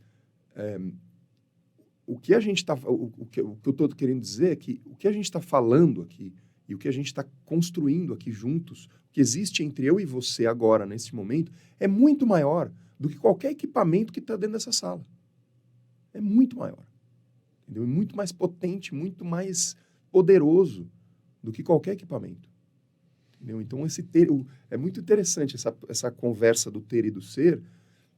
o que a gente está... O que eu estou querendo dizer é que o que a gente está falando aqui e o que a gente está construindo aqui juntos, o que existe entre eu e você agora, nesse momento, é muito maior do que qualquer equipamento que está dentro dessa sala. É muito maior. Entendeu? É muito mais potente, muito mais poderoso do que qualquer equipamento. Entendeu? Então, é muito interessante essa conversa do ter e do ser,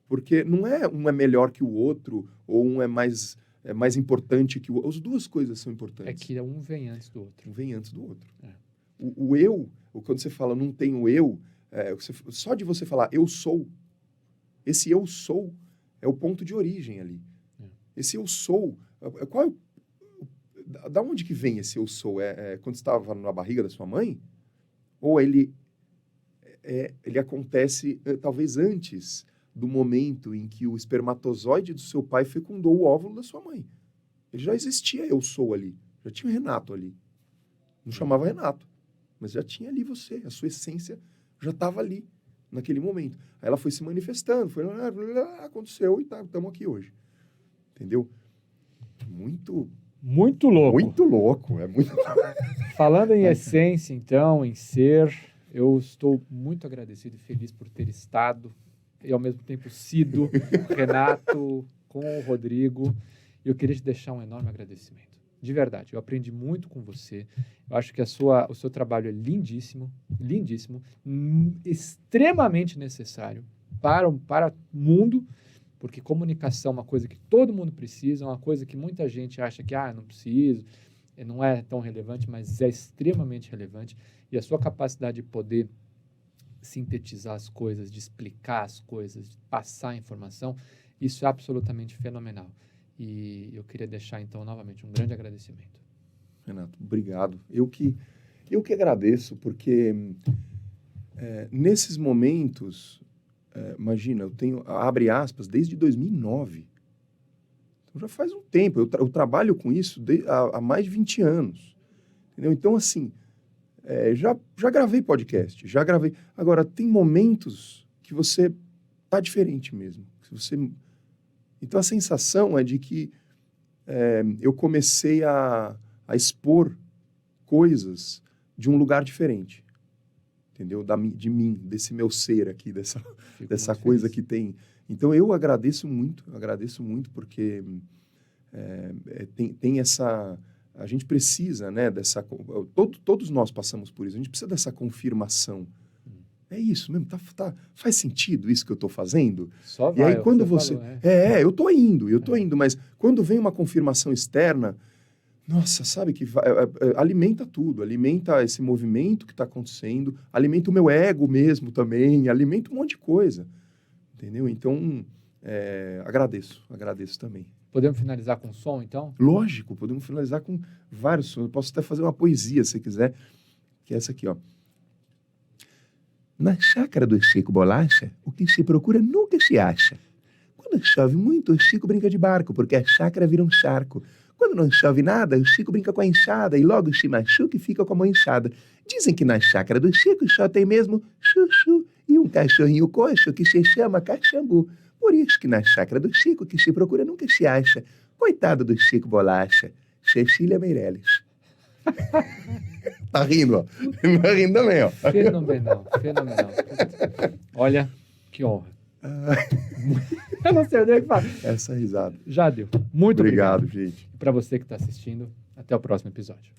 porque não é um é melhor que o outro, ou um é mais importante que o outro. As duas coisas são importantes. É que um vem antes do outro. Um vem antes do outro. O eu, quando você fala não tem o eu, só de você falar eu sou, esse eu sou é o ponto de origem ali. Esse eu sou, da onde que vem esse eu sou? Quando você estava na barriga da sua mãe? Ou ele acontece talvez antes do momento em que o espermatozoide do seu pai fecundou o óvulo da sua mãe? Ele já existia eu sou ali. Já tinha o Renato ali. Não chamava Renato, mas já tinha ali você. A sua essência já estava ali, naquele momento. Aí ela foi se manifestando, aconteceu e estamos aqui hoje. Entendeu? Muito louco. Muito louco. É muito... Falando em essência, então, em ser, eu estou muito agradecido e feliz por ter estado e, ao mesmo tempo, sido Renato com o Rodrigo. E eu queria te deixar um enorme agradecimento. De verdade, eu aprendi muito com você. Eu acho que o seu trabalho é lindíssimo, lindíssimo, extremamente necessário para o mundo, porque comunicação é uma coisa que todo mundo precisa, é uma coisa que muita gente acha que não preciso, não é tão relevante, mas é extremamente relevante. E a sua capacidade de poder sintetizar as coisas, de explicar as coisas, de passar a informação, isso é absolutamente fenomenal. E eu queria deixar, então, novamente, um grande agradecimento. Renato, obrigado. Eu que agradeço, porque nesses momentos, imagina, eu tenho, abre aspas, desde 2009. Então, já faz um tempo. Eu trabalho com isso há mais de 20 anos. Entendeu? Então, assim, já gravei podcast, já gravei. Agora, tem momentos que você tá diferente mesmo. Então, a sensação é de que eu comecei a expor coisas de um lugar diferente. entendeu? De mim, desse meu ser aqui, dessa Fico muito coisa feliz. que tem. Então, eu agradeço muito porque tem essa... A gente precisa, né, todos nós passamos por isso, a gente precisa dessa confirmação. É isso mesmo, faz sentido isso que eu estou fazendo? Só E vai, aí, é o quando que você... falou, eu estou indo, mas quando vem uma confirmação externa, nossa, sabe que alimenta tudo, alimenta esse movimento que está acontecendo, alimenta o meu ego mesmo também, alimenta um monte de coisa, entendeu? Então, agradeço também. Podemos finalizar com som, então? Lógico, podemos finalizar com vários sons. Eu posso até fazer uma poesia, se quiser, que é essa aqui, ó. Na chácara do Chico Bolacha, o que se procura nunca se acha. Quando chove muito, o Chico brinca de barco, porque a chácara vira um charco. Quando não chove nada, o Chico brinca com a enxada e logo se machuca e fica com a mão inchada. Dizem que na chácara do Chico só tem mesmo chuchu e um cachorrinho coxo que se chama Caxambu. Por isso que na chácara do Chico, que se procura nunca se acha. Coitado do Chico Bolacha. Cecília Meirelles. Tá rindo, ó. Tá rindo também, ó. Fenomenal. Olha, que honra. Eu não sei nem o que falar. Essa risada. Já deu. Muito obrigado. Obrigado, gente. Para você que está assistindo, até o próximo episódio.